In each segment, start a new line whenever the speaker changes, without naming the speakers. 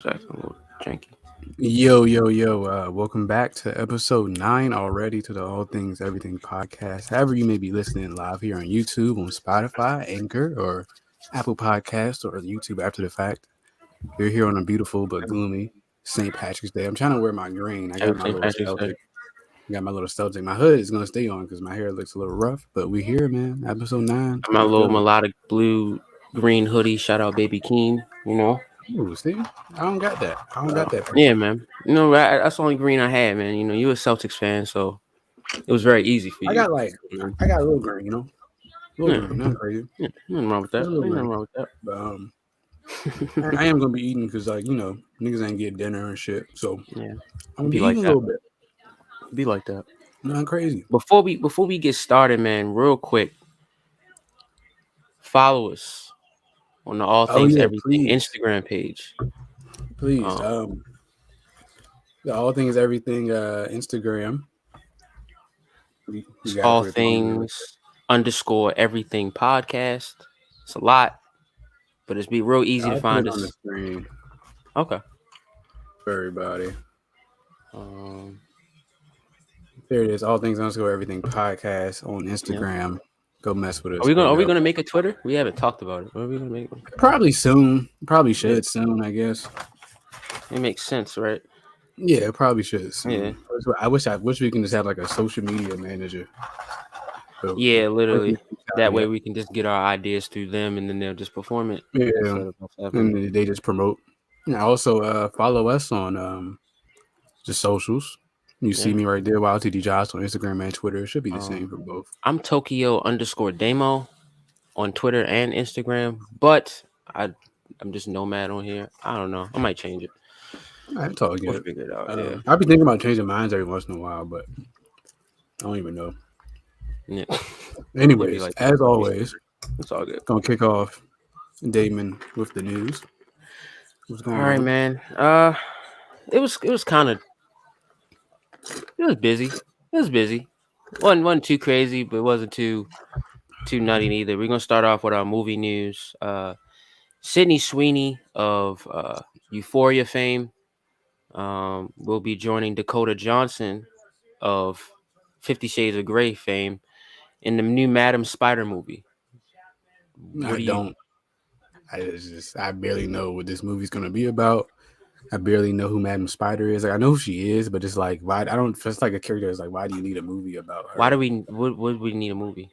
That's a little janky.
Yo. Welcome back to Ep.9 already to the All Things Everything podcast. However, you may be listening live here on YouTube, on Spotify, Anchor, or Apple Podcast, or YouTube after the fact. You're here on a beautiful but gloomy St. Patrick's Day. I'm trying to wear my green. I got
Happy
my
St.
little
Patrick's Day.
Celtic. Got my little Celtic. My hood is going to stay on because my hair looks a little rough, but we here, man. Ep.9.
My
How you
little
feeling?
melodic blue green hoodie. Shout out Baby Keen.
Ooh, see? I don't got that. I don't got that
Yeah,
picture.
man. That's the only green I had, man. You a Celtics fan, so it was very easy for
I
you.
got like,
You know?
I got a little green. A little
Yeah,
green, not crazy.
yeah. Nothing wrong with that.
Just a little
Ain't nothing
green.
wrong with
But I am gonna be eating because niggas ain't get dinner and shit. So
yeah,
I'm gonna
be
be
like
eating a
that.
little bit.
Be like that.
Not crazy.
Before we get started, man, real quick, follow us on the All
Oh
Things
yeah,
Everything
please,
Instagram page.
please.
Um,
The all things everything Instagram. You
it's
gotta
All
put it on there.
Things underscore Everything podcast. It's a lot, but it's be real easy to
I'll put
find
it on the
us.
screen
Okay.
for everybody.
Um,
There it is. All things underscore everything podcast on
yeah.
Instagram. Go mess with
Are
us.
we gonna
But
are we gonna make a Twitter? We haven't talked about it. What are we gonna make?
probably soon. Probably
Yeah,
should soon. I guess.
it makes sense, right?
Yeah, probably should
Yeah.
soon. I wish we can just have like a social media manager. So
Yeah,
once we
literally.
reach out,
That
yeah.
way we can just get our ideas through them, and then they'll just perform it
Yeah,
instead of us having.
and they just promote. And also, follow us on the socials. You see
Yeah.
me right there, YLTD Josh on Instagram and Twitter. It should be the same
Um,
for both.
I'm Tokyo underscore Damo on Twitter and Instagram, but I'm just Nomad on here. I don't know. I might change it.
It's all
We'll
good.
figure it out. Yeah.
I've been thinking about changing minds every once in a while, but I don't even know.
Yeah. It'd be
Anyways,
like that.
as always,
It's all good.
gonna kick off Damon with the news. What's
All
going
right,
on?
man. It was kind of it was busy. It was busy. Wasn't too crazy, but it wasn't too nutty either. We're gonna start off with our movie news. Sydney Sweeney of Euphoria fame will be joining Dakota Johnson of 50 Shades of Grey fame in the new Madam Spider movie. What
I
do you?
don't. I barely know what this movie's gonna be about. I barely know who Madam Spider is. Like I know who she is, but it's like why I don't. It's like a character. It's like why do you need a movie about
Why
her?
do we? Would we need a movie?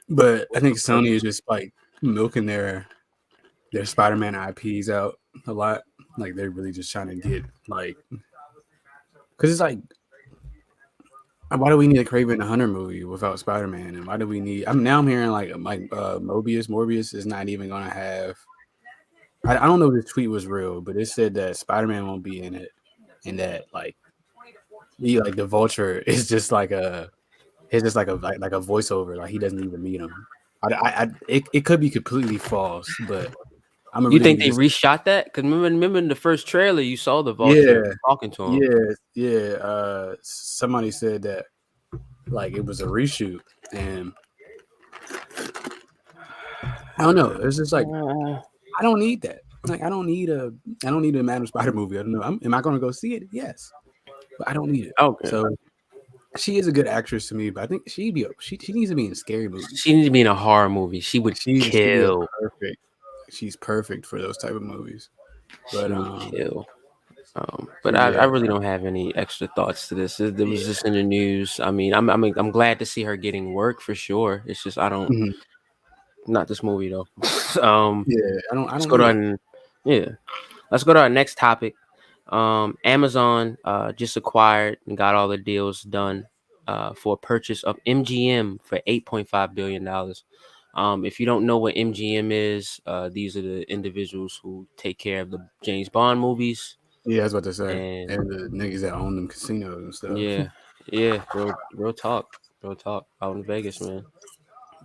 But I
What's
think
the
Sony is
purpose?
just like milking their Spider-Man IPs out a lot. Like they're really just trying to get like because it's like why do we need a Craven the Hunter movie without Spider-Man? And why do we need? I'm hearing like Morbius is not even gonna have. I don't know if this tweet was real, but it said that Spider-Man won't be in it, and that the Vulture is just like a it's just like a voiceover. Like he doesn't even meet him. It could be completely false, but I'm gonna
You
really
think
be
they
just
reshot that? Because remember in the first trailer, you saw the
yeah,
Vulture talking to him.
yeah. Somebody said that like it was a reshoot, and I don't know. It's just like
Uh,
I don't need that. Like I don't need a Madam Spider movie. I don't know. Am I gonna go see it? Yes, but I don't need it.
okay.
So she is a good actress to me, but I think she needs to be in scary movies.
She needs to be in a horror movie. She would
She'd be a
kill.
perfect. She's perfect for those type of movies. But
She would kill. But I
yeah,
really don't have any extra thoughts to this. It was
yeah,
just in the news. I mean, I'm glad to see her getting work for sure. It's just I don't
mhm.
not this movie though. um,
Yeah. I
let's
don't
go to
need it.
yeah. Let's go to our next topic. Amazon just acquired and got all the deals done for a purchase of MGM for $8.5 billion. If you don't know what MGM is, these are the individuals who take care of the James Bond movies.
Yeah, I was about to say,
And
and the niggas that own them casinos and stuff.
yeah, yeah, real talk out in Vegas, man.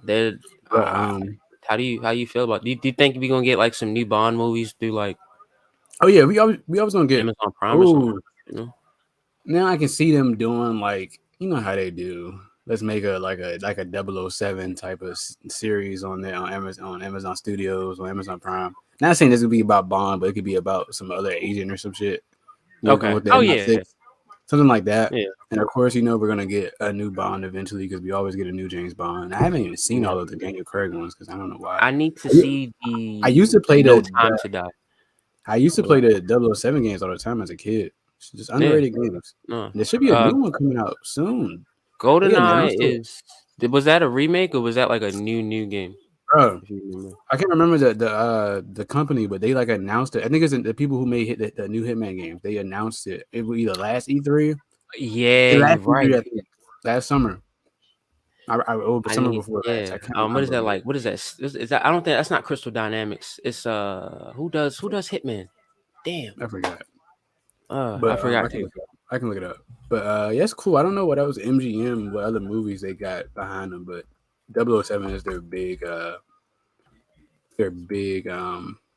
They're
But
how do you feel about? Do you think we're gonna get like some new Bond movies through like
oh yeah, we always gonna get.
Amazon Prime or something?
Oh,
You know?
now I can see them doing like you know how they do. Let's make a 007 type of series on there on Amazon Studios on Amazon Prime. Not saying this would be about Bond, but it could be about some other agent or some shit working
Okay.
with the
Oh yeah,
MI6, something like that.
yeah,
And of course, we're gonna get a new Bond eventually because we always get a new James Bond. I haven't even seen
yeah.
all of the Daniel Craig ones because I don't know why.
I need to
I u-
see
I used
the
to play
No
the,
Time to Die.
I used to
Uh,
play the 007 games all the time as a kid. It's just
yeah.
underrated games.
No.
There should be a
Uh,
new one coming out soon. They
GoldenEye
announced it,
is. Was that a remake or was that like a new game?
bro.
If you remember.
I can't remember the company, but they like announced it. I think it's the people who made the new Hitman games. They announced it. It was either last E3,
Yeah,
the last
you're
E3,
right.
I think, last summer. Or the
I
summer
need.
before last.
Yeah.
I can't
What is
remember,
that
but
like? What is that? Is that? I don't think that's not Crystal Dynamics. It's who does Hitman? Damn.
I forgot.
I
But
forgot
I can
too.
look it up. I can look it up. But yeah, it's cool. I don't know what else MGM, what other movies they got behind them, but 007 is their big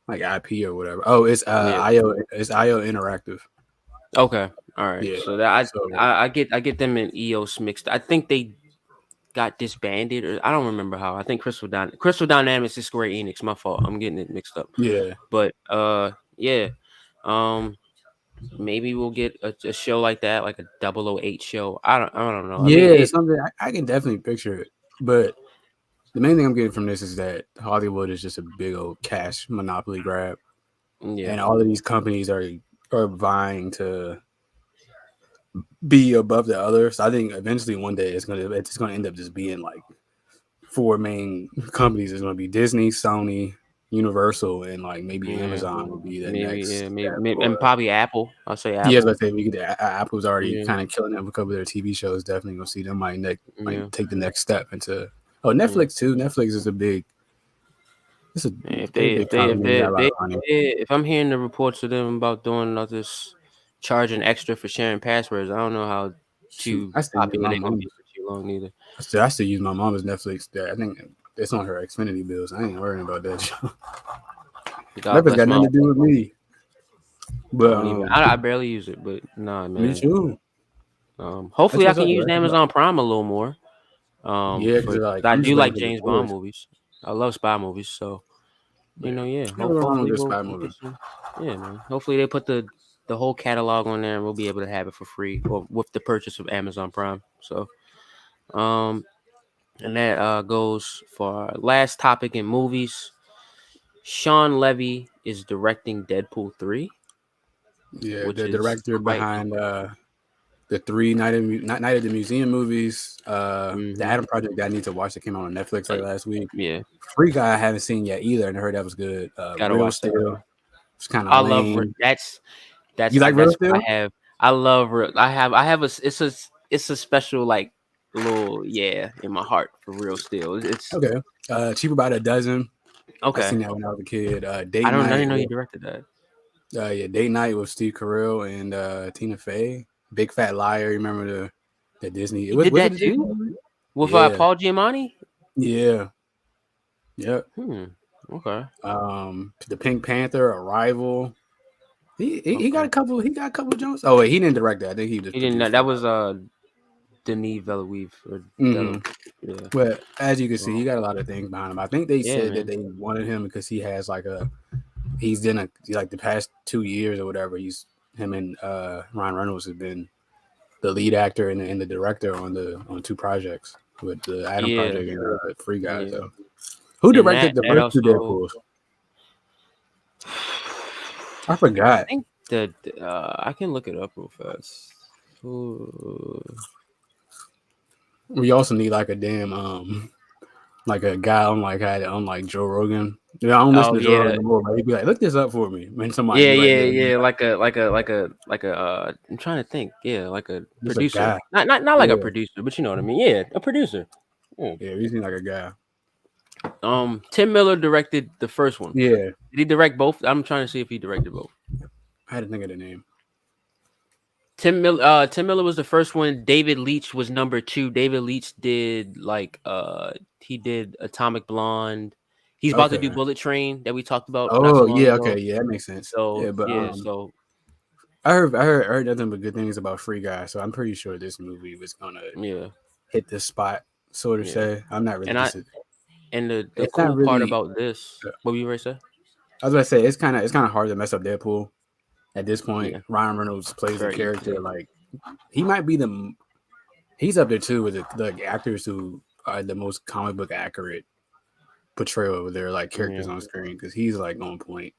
like IP or whatever. Oh, it's
Yeah.
IO Interactive.
Okay. All right.
Yeah.
So that
So
I get them in EOS mixed. I think they got disbanded, or I don't remember how. I think Crystal Dynamics is Square Enix. My fault. I'm getting it mixed up.
yeah.
But yeah. Um, maybe we'll get a show like that, like a 008 show. I don't know. I mean,
Yeah, something I can definitely picture it. But the main thing I'm getting from this is that Hollywood is just a big old cash monopoly grab.
yeah,
And all of these companies are vying to be above the others. So I think eventually one day it's gonna end up just being like four main companies. It's gonna be Disney, Sony, Universal, and like maybe
yeah,
Amazon will be the
maybe,
next
yeah,
step.
maybe, and
Or
probably Apple. I'll say
yeah, as I
Apple.
say, we could. Apple's already
Yeah,
kind of killing it with a couple of their TV shows. Definitely gonna see them might
yeah,
take the next step into. Oh,
yeah.
Netflix too. Netflix is a big. It's a
Man, if
they're a
they,
big
if they, if
company. They
they,
got a
if
lot
they,
of money.
if I'm hearing the reports of them about doing all this charging extra for sharing passwords, I don't know how
Shoot,
too
I still use
popular
my
they're gonna be
mom.
for too long either.
I still use my mom's Netflix. There, I think it's on her Xfinity bills. I ain't worrying about that.
God
Netflix
bless
got
my.
nothing to do with me.
I
But
don't even. I barely use it, but nah,
me
man.
too. That's
Hopefully I
what's
can
up,
use
though.
Amazon Prime a little more.
Yeah, because
For
like
I
I'm just
do
waiting
like
for the
James Bond
tours.
movies. I love spy movies, so
Yeah,
yeah.
never wrong with
Hopefully
this
we'll,
spy
we'll
movie.
get some. Yeah, man. Hopefully they put the whole catalog on there, and we'll be able to have it for free or with the purchase of Amazon Prime. So, um, and that goes for our last topic in movies. Sean Levy is directing Deadpool 3,
Yeah,
which
the
is
director
quite.
behind the three Night at the Museum movies, the
Mm-hmm.
Adam Project that I need to watch that came out on Netflix like last week.
Yeah,
Free Guy I haven't seen yet either, and I heard that was good.
gotta
Real
watch that.
Steel, it's kind of
I love
lame.
that's
You like Real
that's what
Steel?
I have. I love I have it's a special like little in my heart for real still. It's
Okay. Cheaper by the Dozen. I
okay.
seen that when I was a kid. Date
I
Night
didn't know you
with
directed that.
Date Night with Steve Carell and Tina Fey. Big Fat Liar. You remember the Disney?
He did
Was it
that
a Disney
too
movie?
with
Yeah.
Paul Giamatti.
Yeah. Yep.
Hmm. Okay.
The Pink Panther, Arrival. He got
Okay.
a couple. He got a couple jumps. Oh wait, he didn't direct that. I think he just
He didn't.
produced
That
it.
was Denis Villeneuve or
Mm-hmm.
Delo. Yeah.
But as you can see,
Oh,
he got a lot of things behind him. I think they
yeah,
said that
man.
they wanted him because he has he's in like the past 2 years or whatever. Him and Ryan Reynolds have been the lead actor and the director on two projects with the Adam
Yeah.
Project and Free Guy.
Yeah.
So who
And
directed
that
the
that
first two
also.
Deadpools? I
I
forgot.
think that I can look it up real fast. Ooh.
We also need like a damn like a guy on like Joe Rogan. Yeah, I don't listen
Oh
to Joe Rogan
yeah,
anymore, but he'd be like, look this up for me. When somebody
yeah,
be like,
yeah,
yeah,
yeah. Like a. I'm trying to think. Yeah, like a
there's a
producer.
guy.
Not like a
Yeah,
producer, but you know what I mean. Yeah, a producer. Yeah.
yeah, we seem like a guy.
Tim Miller directed the first one.
Yeah,
Did he direct both? I'm trying to see if he directed both.
I had to think of the name.
Tim Miller was the first one. David Leitch was number two. David Leitch did he did Atomic Blonde. He's about to do
Okay.
Bullet Train that we talked about not so
Oh
long
yeah,
ago.
okay, yeah, that makes sense.
So
Yeah, but
yeah, so
I heard nothing but good things about Free Guy, so I'm pretty sure this movie was gonna
yeah,
hit the spot, so to
yeah.
say. I'm not really
And I
just.
and the
It's not
cool part
really.
about this, what were you ready to say?
I was about to say it's kind of hard to mess up Deadpool at this point.
Yeah,
Ryan Reynolds plays a
very
character
easily.
like he might be he's up there too with the actors who are the most comic book accurate portrayal of their like characters
Yeah,
on screen because he's like on point.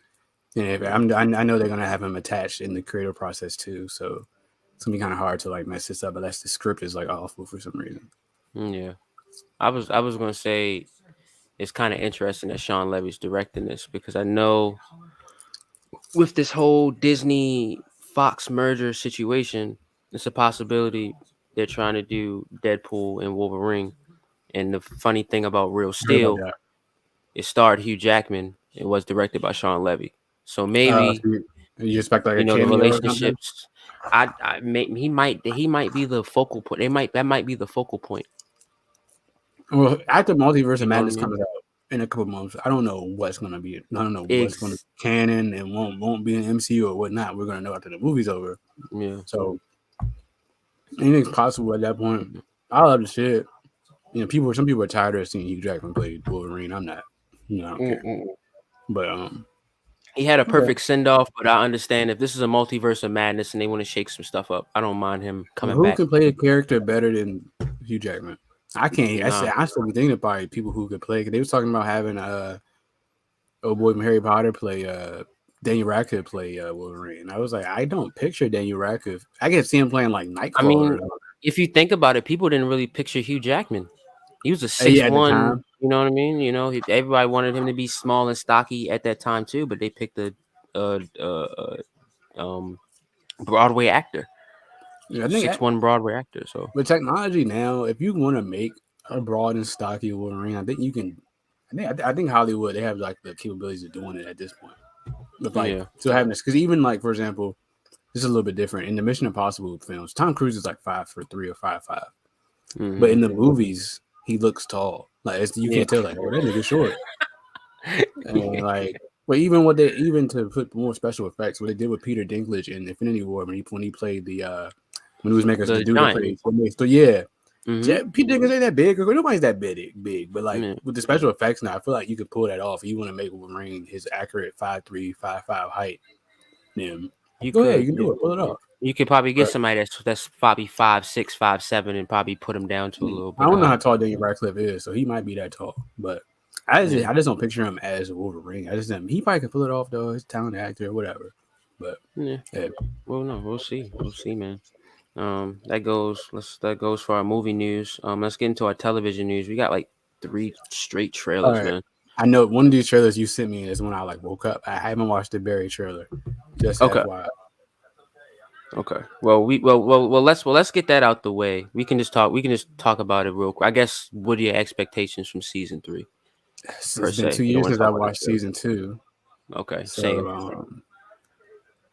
And if
yeah,
I know they're gonna have him attached in the creative process too, so it's gonna be kind of hard to like mess this up unless the script is like awful for some reason.
yeah. I was gonna say it's kind of interesting that Sean Levy's directing this because I know with this whole Disney Fox merger situation, it's a possibility they're trying to do Deadpool and Wolverine. And the funny thing about Real
I heard about
Steel,
that.
it starred Hugh Jackman. It was directed by Sean Levy. So
So
maybe
you expect like a
the
cameo or something?
relationships. He might be the focal point. That might be the focal point.
Well, after Multiverse of
You know what I
Madness
mean?
comes out in a couple months, I don't know what's gonna be. I don't know what's gonna
Eggs.
be canon and won't be an MCU or whatnot. We're gonna know after the movie's over.
Yeah.
So anything's possible at that point.
Mhm.
I love the shit. Some people are tired of seeing Hugh Jackman play Wolverine. I'm not. I don't care.
Mm-mm.
But
He had a
okay.
perfect send off, but I understand if this is a multiverse of madness and they want to shake some stuff up, I don't mind him
Well,
coming
who
back.
can play a character better than Hugh Jackman? I can't.
Nah,
I still be thinking about people who could play. 'Cause they was talking about having old boy from Harry Potter play Daniel Radcliffe play Wolverine. I was like, I don't picture Daniel Radcliffe. I can see him playing like
I
Nightcrawler.
mean, if you think about it, people didn't really picture Hugh Jackman. He was a
Yeah,
six
at the
one.
time.
You know what I mean? Everybody wanted him to be small and stocky at that time too, but they picked a uh, uh, uh, um, Broadway actor,
Yeah, I think
6'1" Broadway actor. So
with technology now, if you want to make a broad and stocky Wolverine, I think you can. I think Hollywood they have like the capabilities of doing it at this point. With like
yeah,
still having this because even like for example, this is a little bit different in the Mission Impossible films. Tom Cruise is like 5'3" or 5'5", but
hmm
in the movies he looks tall. Like you
yeah,
can't tell like oh that nigga short. And like, but even even to put more special effects, what they did with Peter Dinklage in Infinity War when he played when he was making the
the
dude that
giant.
played so yeah,
Hmm
Peter Dinklage ain't that big. Nobody's that big, but like
Yeah,
with the special effects now, I feel like you could pull that off. If you want to make Wolverine his accurate 5'3", 5'5" height, then
you
go ahead, you
could.
can
Yeah,
do it, pull it
yeah.
off.
You could probably get
But
somebody that's probably 5'6", 5'7", and probably put him down to a little
I
bit of
don't know how
height.
tall Daniel Radcliffe is, so he might be that tall, but.
Yeah,
I just don't picture him as Wolverine. He probably could pull it off though. He's a talented actor or whatever. But
yeah.
yeah,
Well, no, we'll see. We'll see, man. That goes for our movie news. Let's get into our television news. We got like 3 straight
all
trailers,
right.
man.
I know one of these trailers you sent me is when I like woke up. I haven't watched the Barry trailer. Just
Okay,
FYI.
okay. Well, let's get that out the way. We can just talk about it real quick. I guess what are your expectations from season 3 per
It's been
se?
2
You don't
years
want to
since
talk
I
about the
watched
trailer.
season 2.
Okay,
So
same.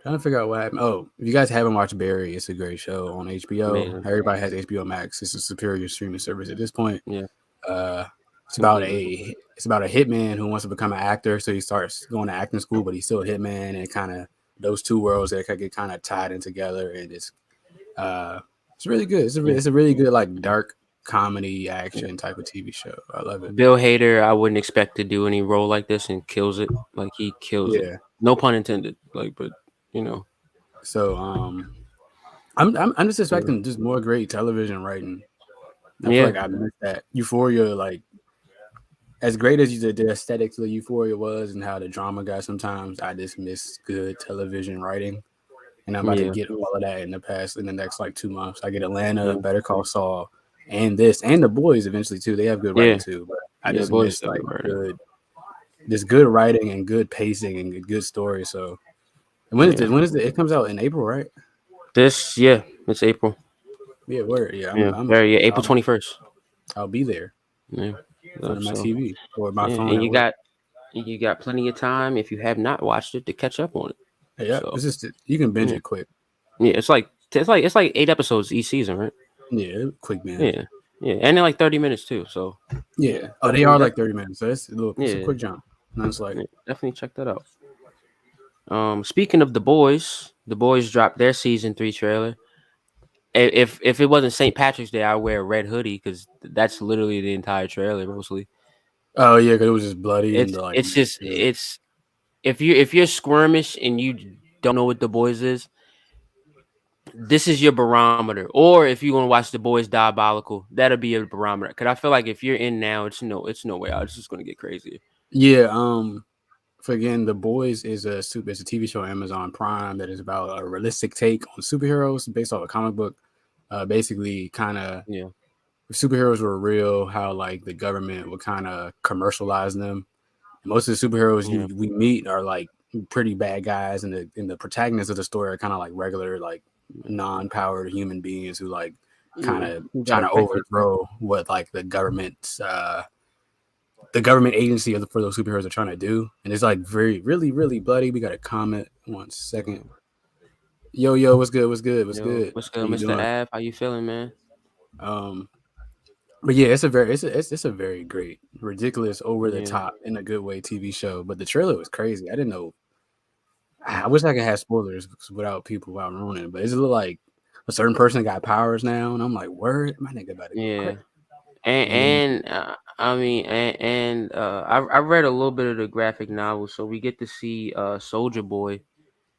trying to figure out what happened. Oh, if you guys haven't watched Barry, it's a great show on HBO.
Amazing.
Everybody has HBO Max. It's a superior streaming service at this point.
Yeah,
Uh,
completely.
it's about a hitman who wants to become an actor, so he starts going to acting school, but he's still a hitman, and kind of those two worlds that get kind of tied in together, and uh, it's really good.
Yeah,
It's a really good like dark comedy
yeah.
action type of TV show. I love it.
Bill Hader, I wouldn't expect to do any role like this and kills it. Like he kills it.
Yeah.
No pun intended. Like, but you know,
So I'm just
yeah,
expecting just more great television writing. I feel
yeah,
like I missed that Euphoria. Like as great as the aesthetics of Euphoria was, and how the drama got sometimes, I just miss good television writing. And I'm about to
yeah,
get all of that in the next like 2 months. I get Atlanta,
yeah.
Better Call Saul, and this and the boys eventually too. They have good writing
Yeah,
too, but I
yeah,
just
boys
miss
got
like
good writing.
good writing and good pacing and good story. So and
Yeah,
it comes out in April, right?
yeah, it's April.
Yeah, word. Yeah,
Yeah, very yeah, April
I'll,
21st.
I'll be there
Yeah,
in front of my
so
TV or my
yeah,
phone
and
at work.
you got plenty of time if you have not watched it to catch up on it.
Yeah,
So
it's just you can binge
yeah,
it quick.
yeah, it's like 8 episodes each season, right?
Yeah, quick binge.
Yeah, yeah, and they're like 30 minutes too. So
Yeah. Oh, they
definitely,
are like
definitely,
30 minutes. So it's a
yeah,
quick jump. And it's like
yeah, definitely check that out. Speaking of the boys dropped their season 3 trailer. If it wasn't St. Patrick's Day, I'd wear a red hoodie because that's literally the entire trailer mostly.
oh yeah, 'cause it was just bloody and
It's
like
it's just
yeah.
if you're squirmish and you don't know what The Boys is, this is your barometer. Or if you're gonna watch The Boys Diabolical, that'll be your barometer. Cause I feel like if you're in now, it's no way out. It's just gonna get crazier.
Yeah. For again, The Boys is it's a TV show on Amazon Prime that is about a realistic take on superheroes based off a comic book. Basically, kind of
Yeah,
if superheroes were real, how like the government would kind of commercialize them. Most of the superheroes
yeah,
we meet are like pretty bad guys, and the protagonists of the story are kind of like regular, like non-powered human beings who like kind
yeah.
of
You
trying
gotta
to
protect yourself.
overthrow what like the government agency for those superheroes are trying to do, and it's like very really really bloody. We got a comment. 1 second. Yo yo, what's good? What's good? What's
Yo,
good?
what's
How
good,
you
Mr.
doing?
Av? How you feeling, man?
Um, but yeah, it's a very great, ridiculous, over the
Yeah,
top in a good way TV show. But the trailer was crazy. I didn't know. I wish I could have spoilers without ruining it. But it's a little like a certain person got powers now, and I'm like, word, my nigga about to go
yeah.
crazy.
And
And then
I mean, I read a little bit of the graphic novel, so we get to see Soldier Boy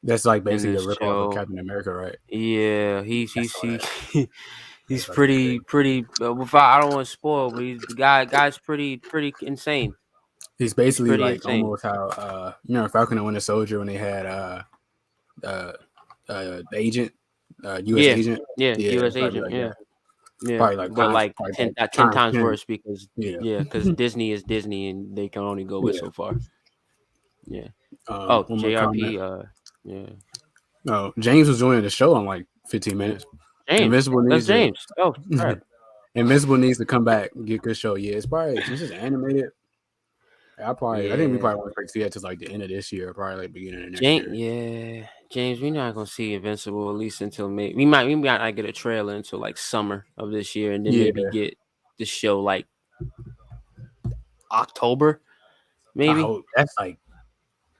that's like
in
basically a
this
ripoff of
show.
Captain America, right?
Yeah,
I saw that.
he's
That's fucking great.
pretty. Without, I don't want to spoil, but he's the guy's pretty insane.
He's
He's
basically
pretty
like
insane.
almost how Falcon and Winter Soldier when they had uh agent U.S.
Yeah,
agent.
yeah,
Yeah,
U.S.
it's probably
agent.
like
Yeah,
that.
yeah,
Probably like
but like
probably
10,
like
10
times
times
10.
worse because
Yeah,
because Disney is Disney and they can only go but
yeah.
so far. Yeah. Oh,
One more comment.
JRP. Yeah.
No, James was joining the show in like 15 minutes.
James,
Invincible
that's
needs to
James. Oh, crap.
Invincible needs to come back and get a good show. Yeah, it's probably since it's animated. I think we
Yeah.
probably want to see it to like the end of this year, probably like beginning of next
James,
year.
yeah, James, we're not gonna see Invincible at least until May. We might not get a trailer until like summer of this year, and then
Yeah,
maybe get the show like October,
I
maybe.
hope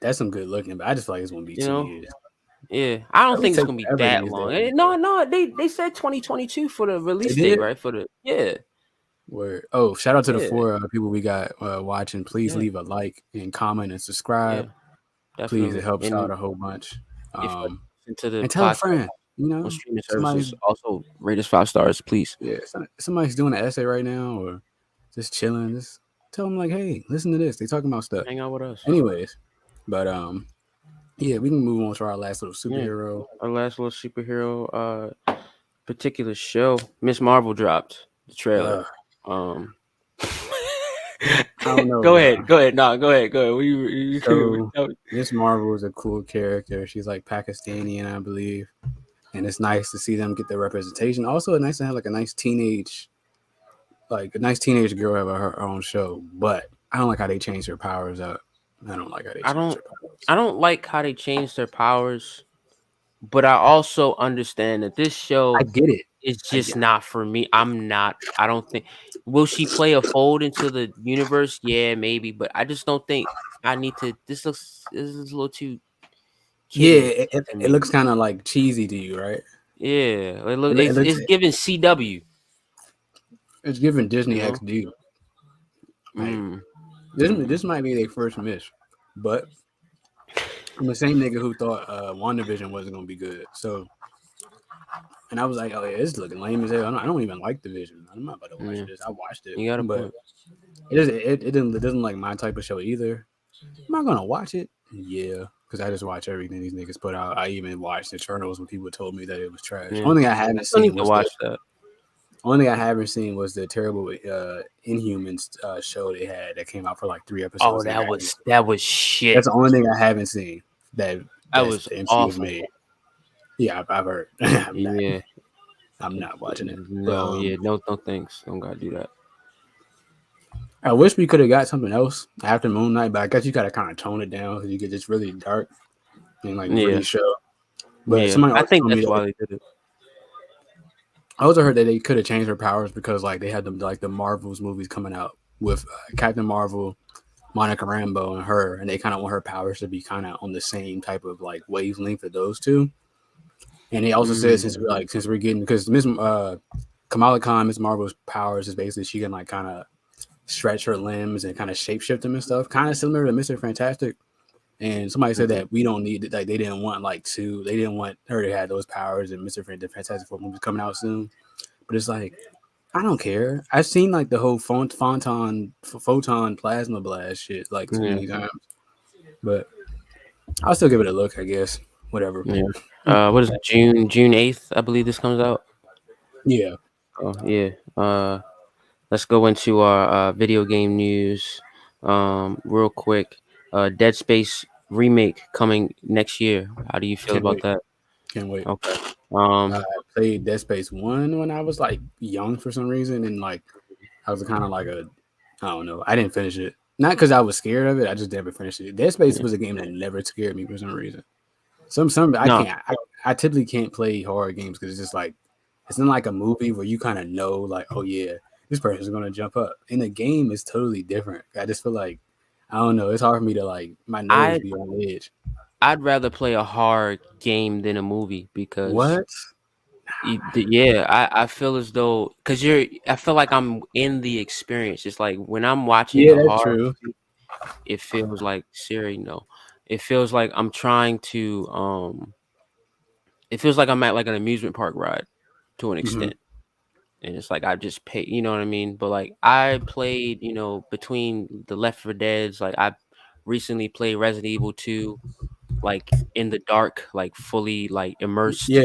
that's some good looking, but I just feel like it's gonna be
You
2
know,
years.
yeah. I don't
It
think it's
take
gonna be
forever
that
these
long.
days, bro.
No, they said 2022 for the
They
release date,
did.
right? For the yeah,
Shout out to the
yeah,
4 people we got watching. Please
yeah,
leave a like and comment and subscribe.
yeah,
Please, it
definitely.
helps out
And
a whole bunch.
if you
Um,
listen to the
and tell a
podcast
friend.
on streaming
Somebody's
services, also rate us 5 stars, please.
somebody's doing an essay right now or just chilling. Just tell them like, hey, listen to this. They talking about stuff.
Hang out with us.
Anyways, but yeah, we can move on to our last little
Yeah,
superhero.
our last little superhero particular show, Miss Marvel dropped the trailer.
Uh,
Um,
I don't know,
go
bro.
ahead, go ahead. No, go ahead, go ahead.
So Miss Marvel is a cool character. She's like Pakistani, I believe, and it's nice to see them get their representation. Also, it's nice to have like a nice teenage girl have her own show. But I don't like how they changed her powers up. I don't like how they
I
changed
don't,
her powers.
I don't like how they changed their powers, but I also understand that this
I
show
get it.
is
I
just
get.
not for me. I'm not. I don't think. Will she play a fold into the universe? Yeah, maybe, but I just don't think I need to. This is a little too
Yeah,
kiddie to
it
me.
looks kind of like cheesy to you, right?
Yeah,
It looks
it's giving CW.
it's giving
You
Disney
know.
XD. Like
Mm,
this might be their first miss, but I'm the same nigga who thought WandaVision wasn't gonna be good. So, and I was like, oh yeah, it's looking lame as hell. I don't even like the Vision. I'm not about to watch
yeah,
this. I watched it,
you got a
but
point.
it doesn't like my type of show either. Am I gonna watch it? Yeah, because I just watch everything these niggas put out. I even watched Eternals when people told me that it was trash.
Yeah,
Only thing I
I
haven't
still need
seen
to
was
watch that.
the terrible Inhumans show they had that came out for like 3 episodes
Oh,
and got canceled.
that was shit.
That's the only thing I haven't seen
That
that's
was
the MCU has
awful.
made. Yeah, I've heard. I'm not.
Yeah.
I'm not watching it. But
No, yeah, no thanks. Don't gotta do that.
I wish we could have got something else after Moon Knight, but I guess you gotta kind of tone it down because you get just really dark and like
Yeah,
really show. But
yeah.
somebody
I
also
think
told me
that's
that
why they did it.
I also heard that they could have changed their powers because like they had them like the Marvels movies coming out with Captain Marvel, Monica Rambeau, and her, and they kind of want her powers to be kind of on the same type of like wavelength of those two. And they also said
Mm,
since we're getting because Miss Kamala Khan, Miss Marvel's powers is basically she can like kind of stretch her limbs and kind of shapeshift them and stuff, kind of similar to Mr. Fantastic. And somebody said
Mhm.
that we don't need like they didn't want her to have those powers and Mr. Fantastic Four movie coming out soon. But it's like I don't care. I've seen like the whole photon plasma blast shit like too
Yeah,
many times. But I'll still give it a look, I guess. Whatever.
yeah. What is it? June 8th, I believe this comes out.
Yeah.
Oh yeah. Let's go into our video game news. Real quick. Dead Space remake coming next year. How do you feel
Can't
about
wait.
that?
Can't wait.
Okay.
I played Dead Space 1 when I was like young for some reason. And like, I was kind of like I don't know. I didn't finish it. Not because I was scared of it. I just never finished it. Dead Space
Yeah.
was a game that never scared me for some reason. Some I
No,
can't. I typically can't play horror games because it's just like it's not like a movie where you kind of know like, oh yeah, this person's gonna jump up. In the game, it's totally different. I just feel like I don't know. It's hard for me to like my nerves
I
be on the edge.
I'd rather play a horror game than a movie because
What?
yeah, I feel as though because I feel like I'm in the experience. It's like when I'm watching
Yeah,
a
that's
horror
true.
movie, it feels like Siri. No, it feels like I'm trying to it feels like I'm at like an amusement park ride to an
Hmm.
extent. And it's like I just pay, you know what I mean? But like I played, between the Left 4 Dead's, like I recently played Resident Evil 2, like in the dark, like fully like immersed.
Yeah,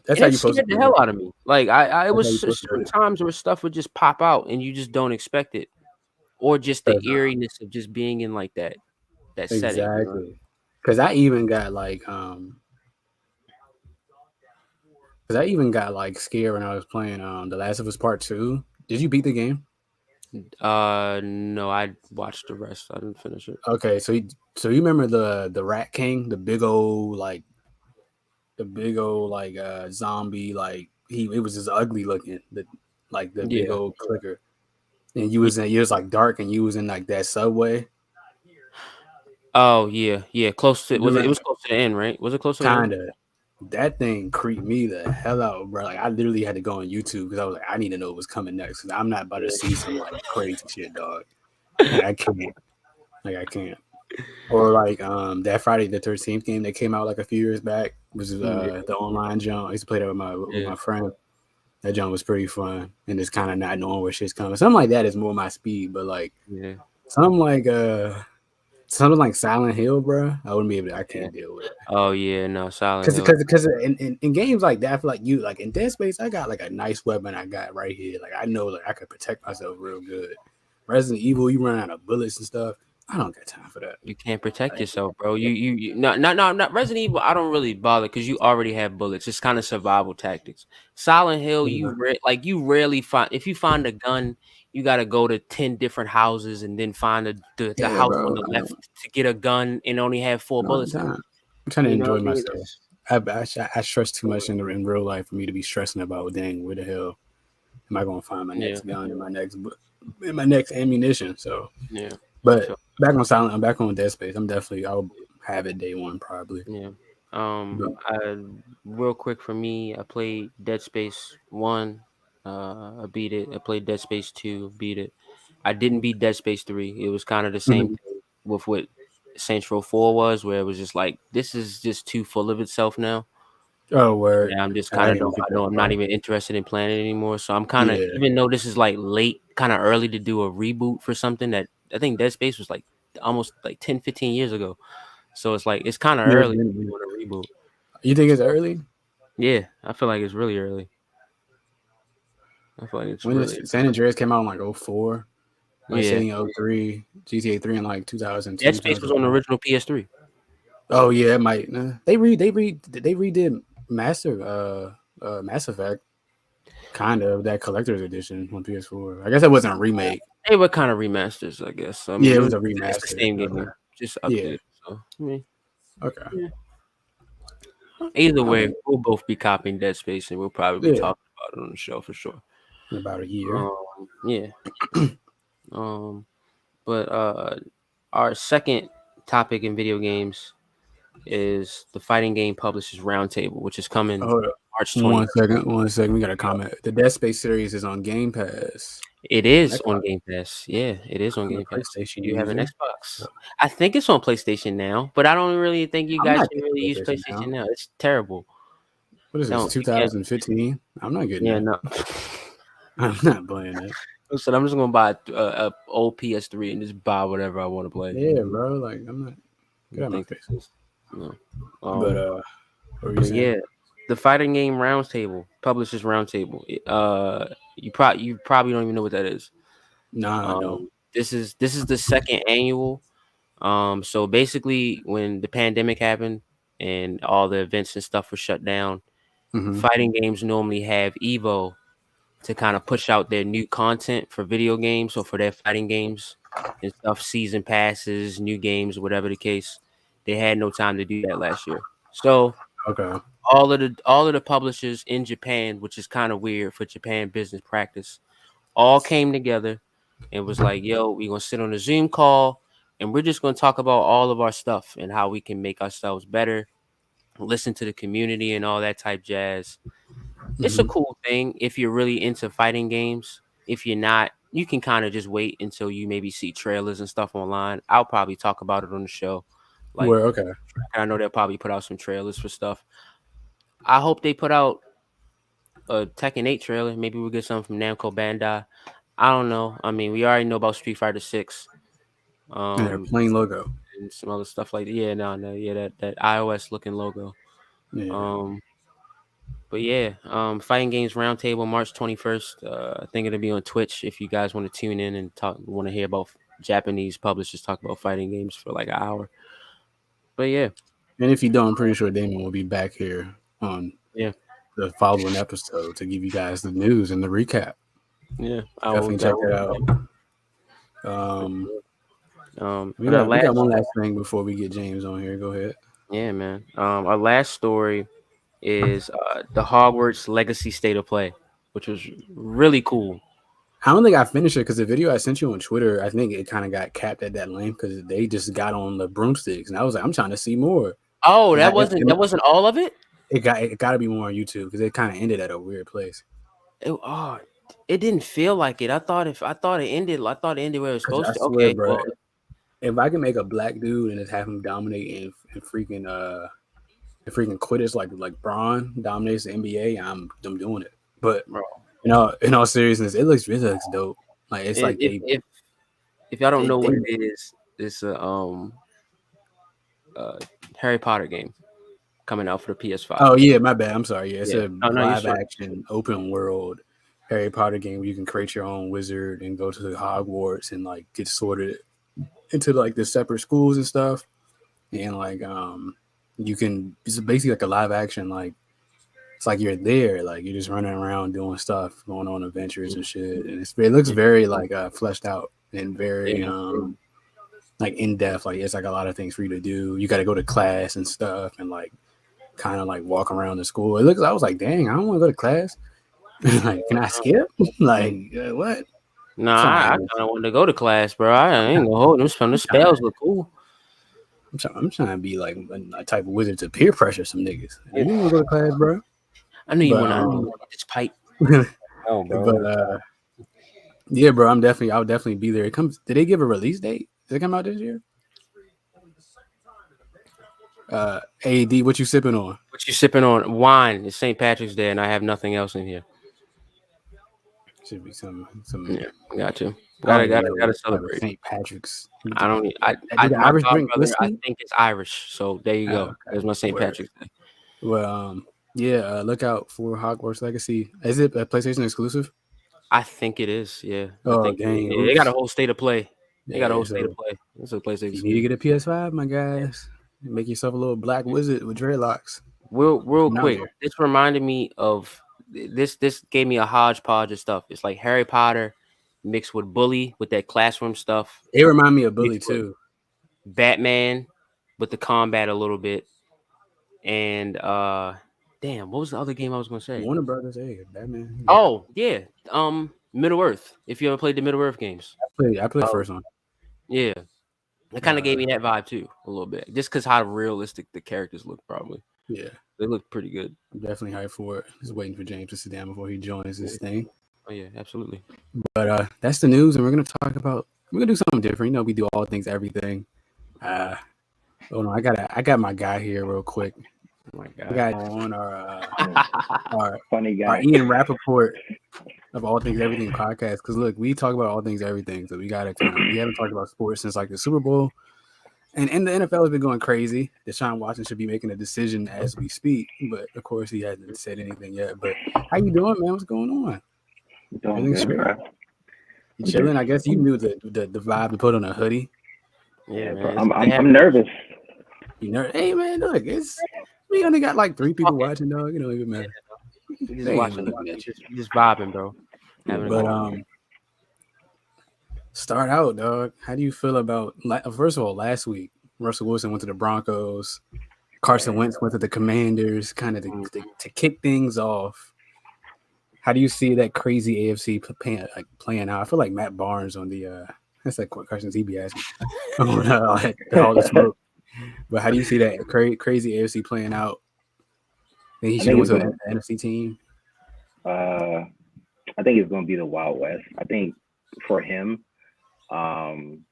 that's
And
how
it
you're supposed to
scared the
do
hell
it.
out of me. Like it
That's how
was
you're supposed to do
certain
it.
times where stuff would just pop out and you just don't expect it. Or just the
'Cause,
eeriness of just being in like that setting, you know?
exactly. Because I even got scared when I was playing The Last of Us Part Two. Did you beat the game?
No, I watched the rest. I didn't finish it.
Okay, so you remember the Rat King, the big old zombie, like he it was just ugly looking, the big
Yeah.
old clicker. And you was like dark and you was in like that subway.
Oh yeah, yeah. Close to
You
was it? It
remember
was close to the end, right? Was it close to the end?
kinda that thing creeped me the hell out, bro. Like I literally had to go on YouTube because I was like, I need to know what's coming next. Cause I'm not about to see some like crazy shit, dog. Like I can't. Like I can't. Or like that Friday the 13th game that came out like a few years back was
Yeah,
the online jump. I used to play that with
yeah,
my friend. That jump was pretty fun, and it's kind of not knowing where shit's coming. Something like that is more my speed, but like
yeah,
something like something like Silent Hill, bro. I wouldn't be able to. I
yeah.
can't deal with it.
Oh yeah, no, Silent
Cause,
Hill.
cause, cause in games like that, I feel like you like in Dead Space, I got like a nice weapon I got right here. Like I know like I could protect myself real good. Resident Evil, you run out of bullets and stuff. I don't got time for that.
You can't protect
Like,
yourself, bro. You not Resident Evil. I don't really bother because you already have bullets. It's kind of survival tactics. Silent Hill,
yeah,
you rarely find if you find a gun, you got to go to 10 different houses and then find the
yeah,
house on
bro.
the left to get a gun and only have four
I don't
bullets
have
in it.
time. I'm trying to
You know
enjoy
what I mean?
myself. I stress too much in real life for me to be stressing about. Dang, where the hell am I gonna find my
Yeah,
next gun and my next ammunition? So,
yeah. I
but
feel
back on Silent, I'm back on Dead Space. I'll have it day one probably.
yeah.
But
Real quick for me, I played Dead Space 1. I beat it. I played Dead Space 2, beat it. I didn't beat Dead Space 3. It was kind of the same
mhm.
thing with what Saints Row 4 was, where it was just like this is just too full of itself now.
Oh, word.
And I'm just
I
kind of
didn't get
I
that
don't I'm not
far.
even interested in playing it anymore. So I'm kind of
Yeah,
even though this is like late, kind of early to do a reboot for something that I think Dead Space was like almost like 10, 15 years ago. So it's like it's kind of
yeah.
early to be doing a reboot.
You think it's
So
early?
yeah, I feel like it's really early. I feel like it's
When
really
this San Andreas came out in like '04, Vice
yeah.
City in '03, GTA 3 in like 2002,
Dead Space was on the
2001.
original PS3.
Oh yeah, it might. They redid Mass Effect, kind of that collector's edition on PS4. I guess that wasn't a remake.
They were kind of remasters, I guess. I
Yeah,
mean,
it was a
it's the
remaster.
same
Okay.
game, just
Yeah.
updated. So I mean,
Okay.
yeah. Either way,
Okay.
we'll both be copying Dead Space, and we'll probably be
Yeah.
talking about it on the show for sure.
In about a year.
Yeah. Um, but our second topic in video games is the Fighting Game Publishers Roundtable, which is coming
Hold up.
March 20th.
1 second. 1 second. We got a comment. The Dead Space series is on Game Pass.
It is on
Xbox.
Game Pass. Yeah, it is on
I'm a
Game Pass.
PlayStation
You have an
user.
Xbox. I think it's on PlayStation now, but I don't really think you
I'm
guys
not
should really
getting
use
PlayStation
PlayStation
now.
now. It's terrible.
What is this?
Don't you can't.
2015. I'm not getting
Yeah,
that.
no.
I'm not playing that.
Listen, I'm just gonna buy a old PS3 and just buy whatever I want to play.
Yeah, bro. Like I'm not.
I
Get out of my
think
face.
this is no.
But
Um,
what were you
but
saying?
yeah, the fighting game roundtable, publishers roundtable. You probably don't even know what that is.
Nah, I don't.
This is the second annual. So basically, when the pandemic happened and all the events and stuff were shut down,
Mm-hmm.
fighting games normally have Evo to kind of push out their new content for video games or for their fighting games and stuff, season passes, new games, whatever the case. They had no time to do that last year. So
Okay.
all of the publishers in Japan, which is kind of weird for Japan business practice, all came together and was like, "Yo, we're gonna sit on a Zoom call and we're just gonna talk about all of our stuff and how we can make ourselves better, listen to the community and all that type jazz." It's a
Mm-hmm.
cool thing if you're really into fighting games. If you're not, you can kind of just wait until you maybe see trailers and stuff online. I'll probably talk about it on the show. Like,
Where? Okay.
I know they'll probably put out some trailers for stuff. I hope they put out a Tekken 8 trailer. Maybe we'll get something from Namco Bandai. I don't know. I mean, we already know about Street Fighter 6.
And their
Um,
plain logo.
and some other stuff like that. Yeah, no, yeah, that iOS looking logo.
Yeah.
Um, but yeah, Fighting Games Roundtable, March 21st. I think it'll be on Twitch if you guys want to tune in and want to hear about Japanese publishers talk about fighting games for like an hour. But yeah,
And if you don't, I'm pretty sure Damon will be back here on
yeah,
the following episode to give you guys the news and the recap.
yeah. I will.
Definitely check that out. Um, we
And our
got
last,
one last thing before we get James on here. Go ahead.
yeah, man. Our last story is the Hogwarts Legacy State of Play, which was really cool.
I don't think I finished it because the video I sent you on Twitter, I think it kind of got capped at that length because they just got on the broomsticks, and I was like, I'm trying to see more.
Oh,
And
that wasn't all of it.
it got to be more on YouTube because it kind of ended at a weird place.
Oh, it didn't feel like it. I thought it ended. I thought it ended where it was
Because I
supposed to.
swear,
Okay,
bro,
well,
if I can make a black dude and just have him dominate and freaking Quidditch like Braun dominates the NBA, I'm doing it. But
bro,
in all seriousness, it looks dope. Like it's like
if if if y'all don't know
they
what it is, it's a uh Harry Potter game coming out for the PS5.
Oh yeah, my bad. I'm sorry. Yeah, it's
Yeah.
a
Oh no, you're
live
straight.
action open world Harry Potter game where you can create your own wizard and go to the Hogwarts and like get sorted into like the separate schools and stuff. And like you can it's basically like a live action like it's like you're there, like you're just running around doing stuff, going on adventures and shit. And it looks very like fleshed out and very
Yeah.
like in depth. Like it's like a lot of things for you to do. You got to go to class and stuff and like kind of like walk around the school. It looks. I was like, dang, I don't want to go to class. Like, can I skip? Like, what?
Nah,
I'm trying.
I kind of wanted to go to class, bro. I ain't gonna hold them. Some of the
I'm trying.
spells look cool.
I'm trying to be like a type of wizard to peer pressure some niggas. You
Yeah.
didn't want to go to class, bro.
I knew you
But
want to get this pipe. Oh,
but
bro.
yeah, bro. I'll definitely be there. It comes. Did they give a release date? Did it come out this year? AD, what you sipping on?
What you sipping on? Wine. It's St. Patrick's Day, and I have nothing else in here.
Should be some.
Yeah, got to.
I don't
Gotta
even
gotta
know
gotta
what type of
celebrate.
St. Patrick's.
I don't.
Do the
My
Irish
god
drink
brother, I
whiskey?
think it's Irish. So there you
Oh,
go.
okay.
There's my St.
Word.
Patrick's Day.
Well, yeah. Look out for Hogwarts Legacy. Is it a PlayStation exclusive?
I think it is. Yeah, I
Oh
think
dang!
they got a
Oops.
whole state of play. They got a
Yeah.
whole state of
So
play. It's a place
if you need to
exclusive.
get a PS5, my guys, make yourself a little black wizard with dreadlocks.
Real
Come out
quick,
here.
this reminded me of this. This gave me a hodgepodge of stuff. It's like Harry Potter mixed with Bully with that classroom stuff,
It remind me of Bully
mixed with
too.
Batman with the combat a little bit, and damn, what was the other game I was gonna say?
Warner Brothers, hey, Batman. Yeah.
Oh yeah, Middle Earth. If you ever played the Middle Earth games,
I played the
oh
first one.
yeah, it kind of gave me that vibe too a little bit, just because how realistic the characters look. Probably
Yeah,
they look pretty good.
I'm definitely hyped for it. Just waiting for James to sit down before he joins
Yeah.
this thing.
Oh yeah, absolutely.
But that's the news, and we're gonna do something different. We do all things everything. Uh, oh no, I got my guy here real quick.
Oh my
I
god.
got on
Mm,
our
funny
our
guy.
Ian Rappaport of All Things Everything podcast. Because look, we talk about all things everything, so we gotta we haven't talked about sports since like the Super Bowl, and the NFL has been going crazy. Deshaun Watson should be making a decision as we speak, but of course he hasn't said anything yet. But how you doing, man? What's going on?
Doing
Everything
good,
straight?
bro.
You
I'm just,
chilling? I guess you
I'm,
knew the vibe to put on a hoodie.
Yeah,
yeah, bro.
man.
I'm,
They
I'm,
have
I'm nervous.
You know, hey man, look, we only got like 3 people
talking.
watching, dog. You know, even matter.
We just
They ain't even
watching.
looking at you.
We just vibing, bro.
Yeah,
Having a
But
good.
Vaughn.
start out, dog. How do you feel about first of all, last week Russell Wilson went to the Broncos, Carson
Yeah.
Wentz went to the Commanders, kind of
Mm.
to kick things off. How do you see that crazy AFC playing out? I feel like Matt Barnes on the that's like what questions he be asking on like, all the smoke. But how do you see that crazy AFC playing out? And he
I
should have
think
went
it's
to
gonna.
the NFC team.
Uh, I think it's gonna be the Wild West. I think for him, um,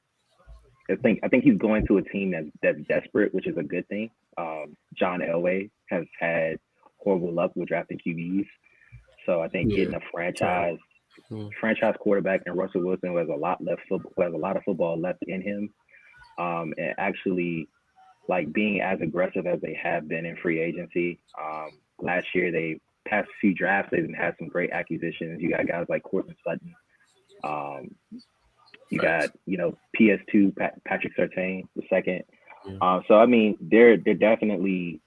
I think he's going to a team that's desperate, which is a good thing. John Elway has had horrible luck with drafting QBs, so I think
Yeah,
getting a
terrible.
Mm.
franchise quarterback and Russell Wilson who has a lot left, who has a lot of football left in him, and actually like being as aggressive as they have been in free agency. Last year, they past few drafts, they've had some great acquisitions. You got guys like Courtland Sutton. Um, you got
Facts.
PS2 Patrick Surtain the second.
Yeah.
So I mean, they're definitely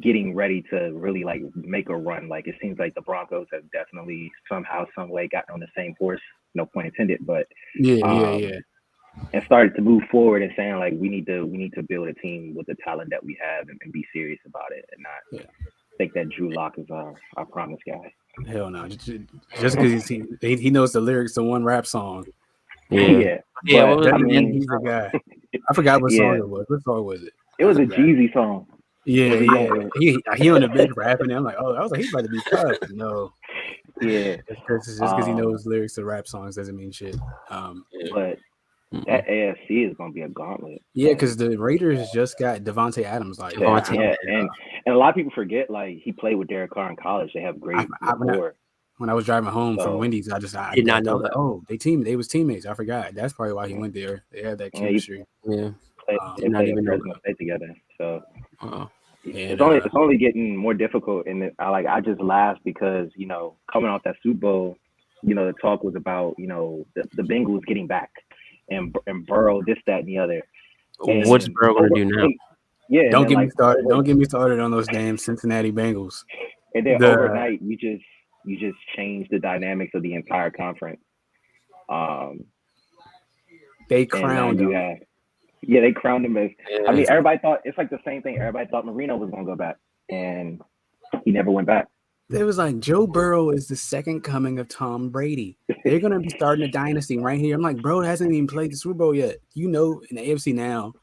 getting ready to really like make a run. Like it seems like the Broncos have definitely somehow, some way gotten on the same horse. No point intended, but
Yeah, yeah,
um,
yeah.
and started to move forward and saying like we need to build a team with the talent that we have and be serious about it and not
Yeah.
think that Drew Lock is our promise guy.
Hell no. Just because he knows the lyrics to one rap song,
Yeah.
Yeah,
Yeah. What
but
was
I
doesn't
the name?
mean
mean,
he's the guy. I forgot what song
yeah,
it was. What song was it?
it
I
was a
forgot.
Jeezy song.
Yeah,
Was he
yeah.
going?
He on the bench rapping. And I'm like, oh, I was like, he's about to be tough. No,
Yeah,
just because he
um,
knows lyrics to rap songs doesn't mean shit.
Yeah.
but
Mm-mm.
that AFC is gonna be a gauntlet.
Yeah,
Like,
because the Raiders just got Devontae Adams. Like,
Devontae.
yeah, and a lot of people forget like he played with Derek Carr in college. They have
I,
great
I,
rapport.
when I was driving home from
So
Wendy's, I
Did not
I
know
was like,
that.
oh, they was teammates. I forgot. That's probably why he went there. They had that
yeah, he
chemistry.
Yeah.
played,
Um,
Did
they
not
played at
even know
Fresno
that.
State together. So
Wow.
and
it's only getting more difficult. And I just laughed because coming off that Super Bowl, the talk was about the Bengals getting back and Burrow this that and the other.
What's
And
Burrow gonna
over
do now?
and, yeah, and
don't
then
get me
like
started.
over
Don't get me started on those damn Cincinnati Bengals.
and then
The
overnight you just change the dynamics of the entire conference. Um,
They
and now
crowned
you
them.
have they crowned him as. I
Yeah.
mean, everybody thought it's like the same thing. Everybody thought Marino was gonna go back, and he never went back.
It was like Joe Burrow is the second coming of Tom Brady. They're gonna be starting a dynasty right here. I'm like, bro, hasn't even played the Super Bowl yet. In the AFC now,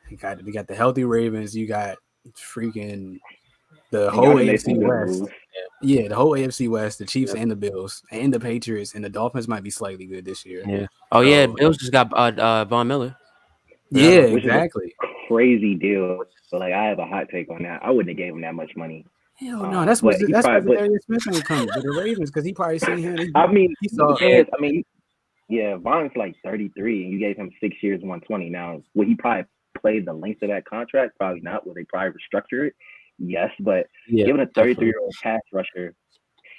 you got the healthy Ravens. You got freaking the
And y'all
whole
done made some
AFC
good
West.
moves.
Yeah, the whole AFC West, the Chiefs
Yeah.
and the Bills and the Patriots and the Dolphins might be slightly good this year.
Yeah. Oh yeah.
So
Bills just got Von Miller. Forgot
yeah,
about
Which is a
exactly.
crazy deal. Like I have a hot take on that. I wouldn't have gave him that much money.
Hell no,
But he
that's why
probably. But
Darius Smith ain't coming to the Ravens because he probably seen him.
I mean,
He
but the
saw.
thing
that.
is, I mean, yeah, Von's like 33, and you gave him 6 years, 120. Now, would he probably play the length of that contract? Probably not. Would they probably restructure it? Yes, but
Yeah.
giving a
Definitely.
33-year-old pass rusher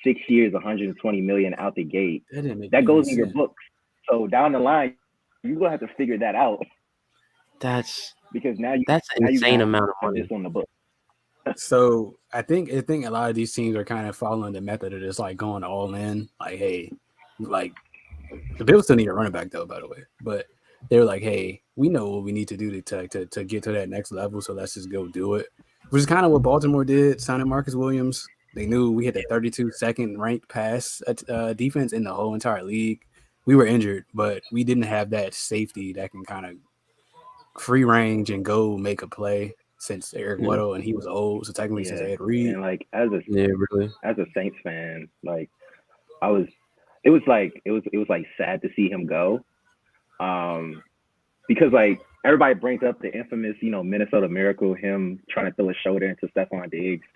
6 years, 120 million out the gate,
That didn't make
that
any
goes in your
sense.
books. So down the line, you're gonna have to figure that out
That's
because now you
that's an
now you
insane
have
amount of
this
money.
on the book.
So I think a lot of these teams are kind of following the method of just like going all in. Like, hey, like the Bills still need a running back though, by the way. But they were like, hey, we know what we need to do to get to that next level, so let's just go do it. Which is kind of what Baltimore did, signing Marcus Williams. They knew we had the 32nd ranked pass defense in the whole entire league. We were injured, but we didn't have that safety that can kind of free range and go make a play since Eric
Yeah.
Weddle and he was old, so technically since
Yeah,
Ed Reed.
and like as a
Yeah. Really.
as a Saints fan, like I was it was like sad to see him go. Because like everybody brings up the infamous, Minnesota Miracle, him trying to throw his shoulder into Stephon Diggs,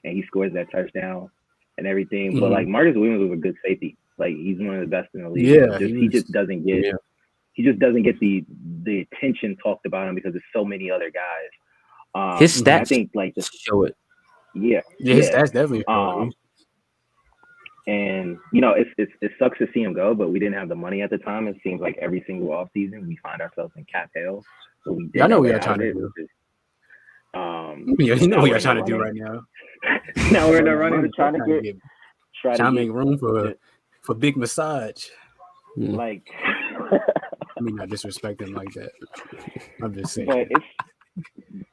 and he scores that touchdown and everything. But like Marcus Williams was a good safety. Like he's one of the best in the league.
Yeah,
he just doesn't get the attention talked about him because there's so many other guys.
His stats,
I think like
show it.
Yeah,
his stats definitely.
And it sucks to see him go, but we didn't have the money at the time. It seems like every single offseason we find ourselves in cap hell. So
I know what we are trying to do. You know what we are trying to do right now.
Now we're in the running trying to
make room for big massage.
Like,
I mean, not disrespect him like that. I'm just saying.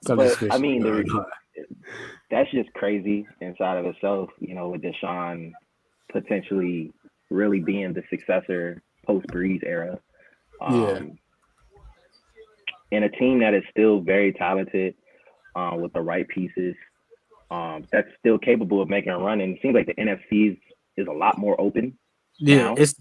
But I mean, that's just crazy inside of itself. With Deshaun potentially really being the successor post Breeze era. And a team that is still very talented with the right pieces, that's still capable of making a run. And it seems like the NFC is a lot more open.
Yeah, it's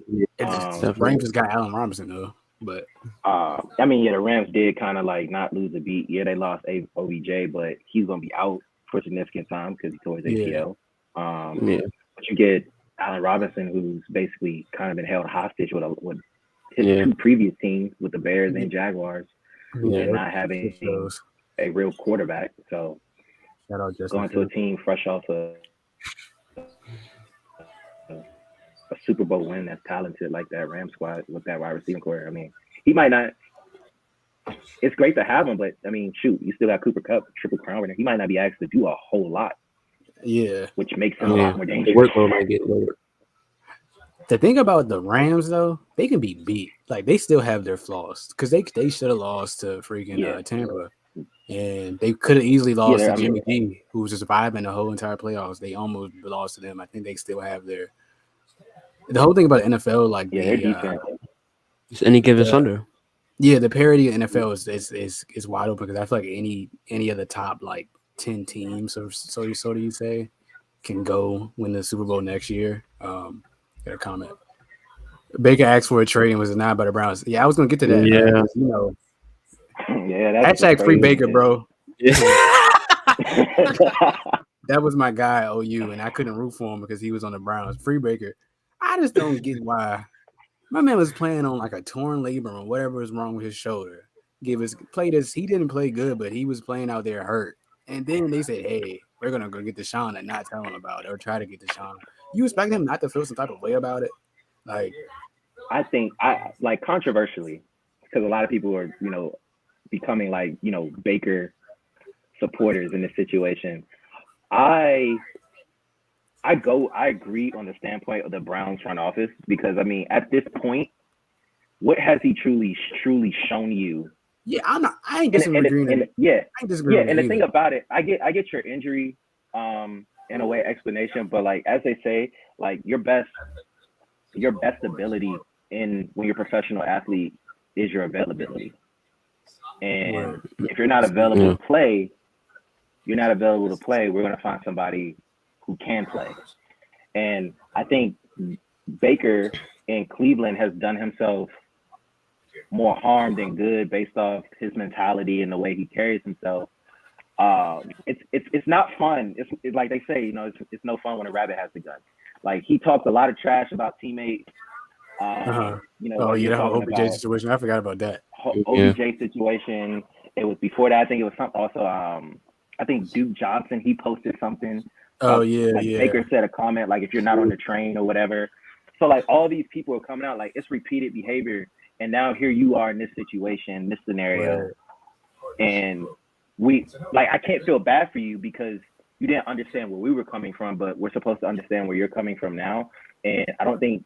Rams just got Allen Robinson though. But
I mean, the Rams did kind of like not lose a beat. Yeah, they lost OBJ, but he's gonna be out for a significant time because he tore his ACL. But you get Allen Robinson, who's basically kind of been held hostage with his two previous teams with the Bears and Jaguars, and not having a real quarterback. So going to a team fresh off a Super Bowl win that's talented like that Rams squad with that wide receiving core. I mean, he might not. It's great to have him, but I mean, shoot, you still got Cooper Kupp, Triple Crown winner. He might not be asked to do a whole lot.
Yeah,
which makes him a lot more dangerous.
Workload might get lower.
The thing about the Rams, though, they can be beat. Like they still have their flaws because they should have lost to freaking Tampa, and they could have easily lost to Jimmy G, who was surviving the whole entire playoffs. They almost lost to them. I think they still have their. The whole thing about the NFL, like
their defense.
It's any given Sunday.
Yeah, the parity of NFL is wide open because I feel like any of the top like 10 teams, or so you say, can go win the Super Bowl next year. Got a comment. Baker asked for a trade and was denied by the Browns. Yeah, I was gonna get to that.
Yeah, that's
hashtag free Baker, bro.
Yeah.
That was my guy, OU, and I couldn't root for him because he was on the Browns. Free Baker. I just don't get why. My man was playing on like a torn labrum or whatever was wrong with his shoulder. He didn't play good, but he was playing out there hurt. And then they said, hey, we're going to go get Deshaun and not tell him about it or try to get Deshaun. You expect him not to feel some type of way about it? Like,
I think, controversially, because a lot of people are, becoming like, Baker supporters in this situation. I agree on the standpoint of the Browns front office because, I mean, at this point, what has he truly shown you?
Yeah, I ain't disagreeing.
And the thing about it, I get your injury, in a way, explanation, but like as they say, like your best ability when you're a professional athlete is your availability. And if you're not available to play, we're going to find somebody who can play. And I think Baker in Cleveland has done himself more harm than good based off his mentality and the way he carries himself. It's not fun. It's like they say, it's no fun when a rabbit has the gun. Like he talked a lot of trash about teammates.
The whole OBJ situation. I forgot about that.
OBJ situation. It was before that. I think it was something also. I think Duke Johnson. He posted something. Baker said a comment like, if you're not on the train or whatever. So like all these people are coming out like it's repeated behavior. And now here you are in this situation, this scenario. And I can't feel bad for you because you didn't understand where we were coming from, but we're supposed to understand where you're coming from now. And I don't think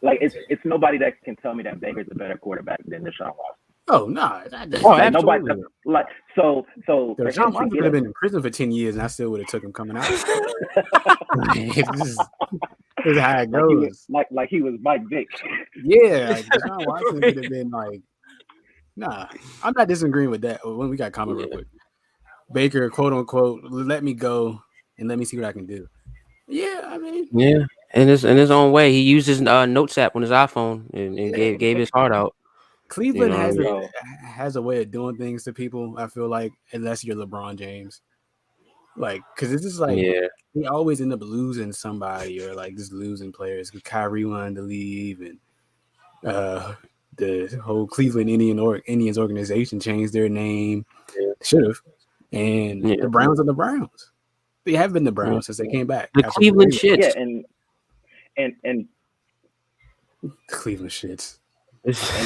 it's nobody that can tell me that Baker's a better quarterback than Deshaun Watson.
Oh no!
Nobody. So
Deshaun Watson could have been in prison for 10 years, and I still would have took him coming out. This is how it goes.
Like he was Mike Vick.
Yeah, Deshaun Watson could have been like. Nah, I'm not disagreeing with that. When we got a comment real quick, Baker, quote unquote, let me go and let me see what I can do. Yeah, I mean,
in his own way. He used his notes app on his iPhone and gave his heart out. You
Cleveland
know what I mean?
So
has a way of doing things to people. I feel like unless you're LeBron James, like because it's just like
Yeah.
he always end up losing somebody or like just losing players. Because Kyrie wanted to leave, and the whole Cleveland Indians organization changed their name.
Yeah.
Should have, and
Yeah.
the Browns are the Browns. They have been the
Yeah.
Browns since they came back
The
after the
Cleveland
Ray.
shits.
yeah, and
Cleveland shits.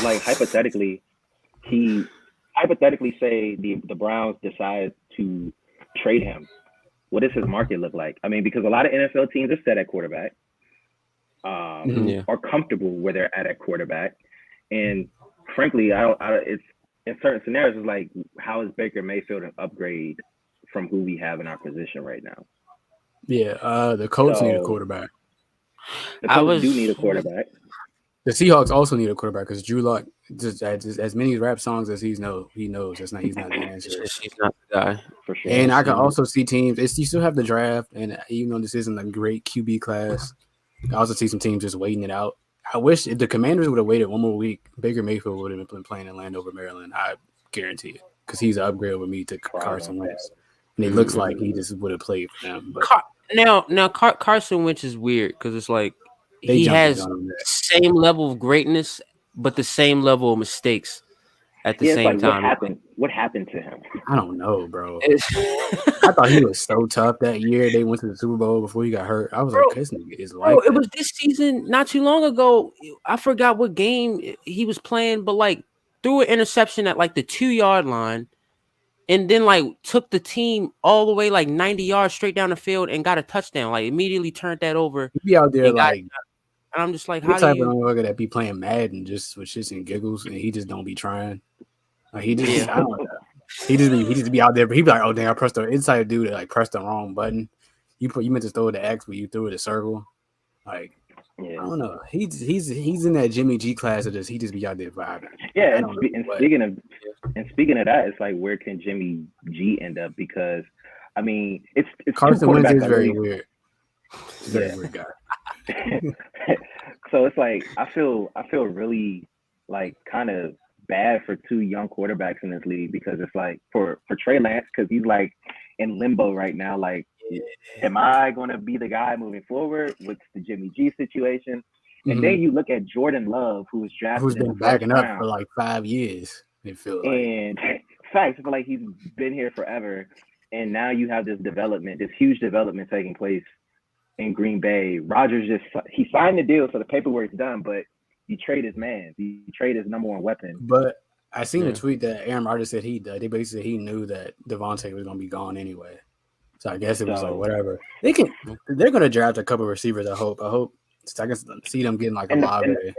like hypothetically, he hypothetically say the Browns decide to trade him. What does his market look like? I mean, because a lot of NFL teams are set at quarterback,
Mhm.
Yeah.
are comfortable where they're at quarterback, and frankly, it's in certain scenarios, it's like how is Baker Mayfield an upgrade from who we have in our position right now?
Yeah, the Colts need a
So
quarterback.
the
I
Colts do
was
need a quarterback
The Seahawks also need a quarterback because Drew Lock just as many rap songs as he knows he's not the
it's
answer.
just he's not the guy.
for sure.
And I can
So,
also see teams. You still have the draft, and even though this isn't a great QB class, I also see some teams just waiting it out. I wish if the Commanders would have waited one more week, Baker Mayfield would have been playing in Landover, Maryland. I guarantee it because he's an upgrade over me to Carson
Problem.
Wentz, and it looks
mhm.
like he just would have played for them. But
Now Carson Wentz is weird because it's like
they
he
jumped the
has
gun on that.
same level of greatness, but the same level of mistakes at the
Yeah, it's
same
like what
time.
happened? What happened to him?
I don't know, bro.
It's-
I thought he was so tough that year. They went to the Super Bowl before he got hurt. I was like,
bro,
this nigga is
bro,
like
it
that.
was this season not too long ago. I forgot what game he was playing, but like threw an interception at like the 2 yard line. And then like took the team all the way like 90 yards straight down the field and got a touchdown. Like immediately turned that over
He be out there
and got.
like
And I'm just like,
the
how do
type of
you?
motherfucker that be playing Madden just with shits and giggles, and he just don't be trying. Like he just,
Yeah,
I don't know. He just be out there, but he be like, oh dang, I pressed the inside dude that like pressed the wrong button. You meant to throw the X, but you threw it a circle. Like I
Yeah,
don't know. He's in that Jimmy G class of this. He just be out there vibing.
yeah.
I
And,
don't know
and
what.
speaking of that, it's like where can Jimmy G end up? Because I mean, it's two
Carson Wentz
quarterbacks
is
I
very
really
weird. He's a very
yeah.
weird guy.
So it's like I feel really like kind of bad for two young quarterbacks in this league because it's like for Trey Lance because he's like in limbo right now. Like, am I going to be the guy moving forward? What's the Jimmy G situation? And
Mhm.
then you look at Jordan Love, who was
Who's
drafted in the
been
first
backing up for
round,
like 5 years. It feel like
and facts, I feel like he's been here forever. And now you have this huge development taking place in Green Bay. Rodgers he signed the deal, so the paperwork's done, but you trade his man. You trade his number one weapon.
But I seen a
yeah.
tweet that Aaron Rodgers said they basically said he knew that Devontae was gonna be gone anyway. So I guess it was like
So
whatever. They're gonna draft a couple receivers. I hope. I can see them getting like a
and
Olave or
yeah,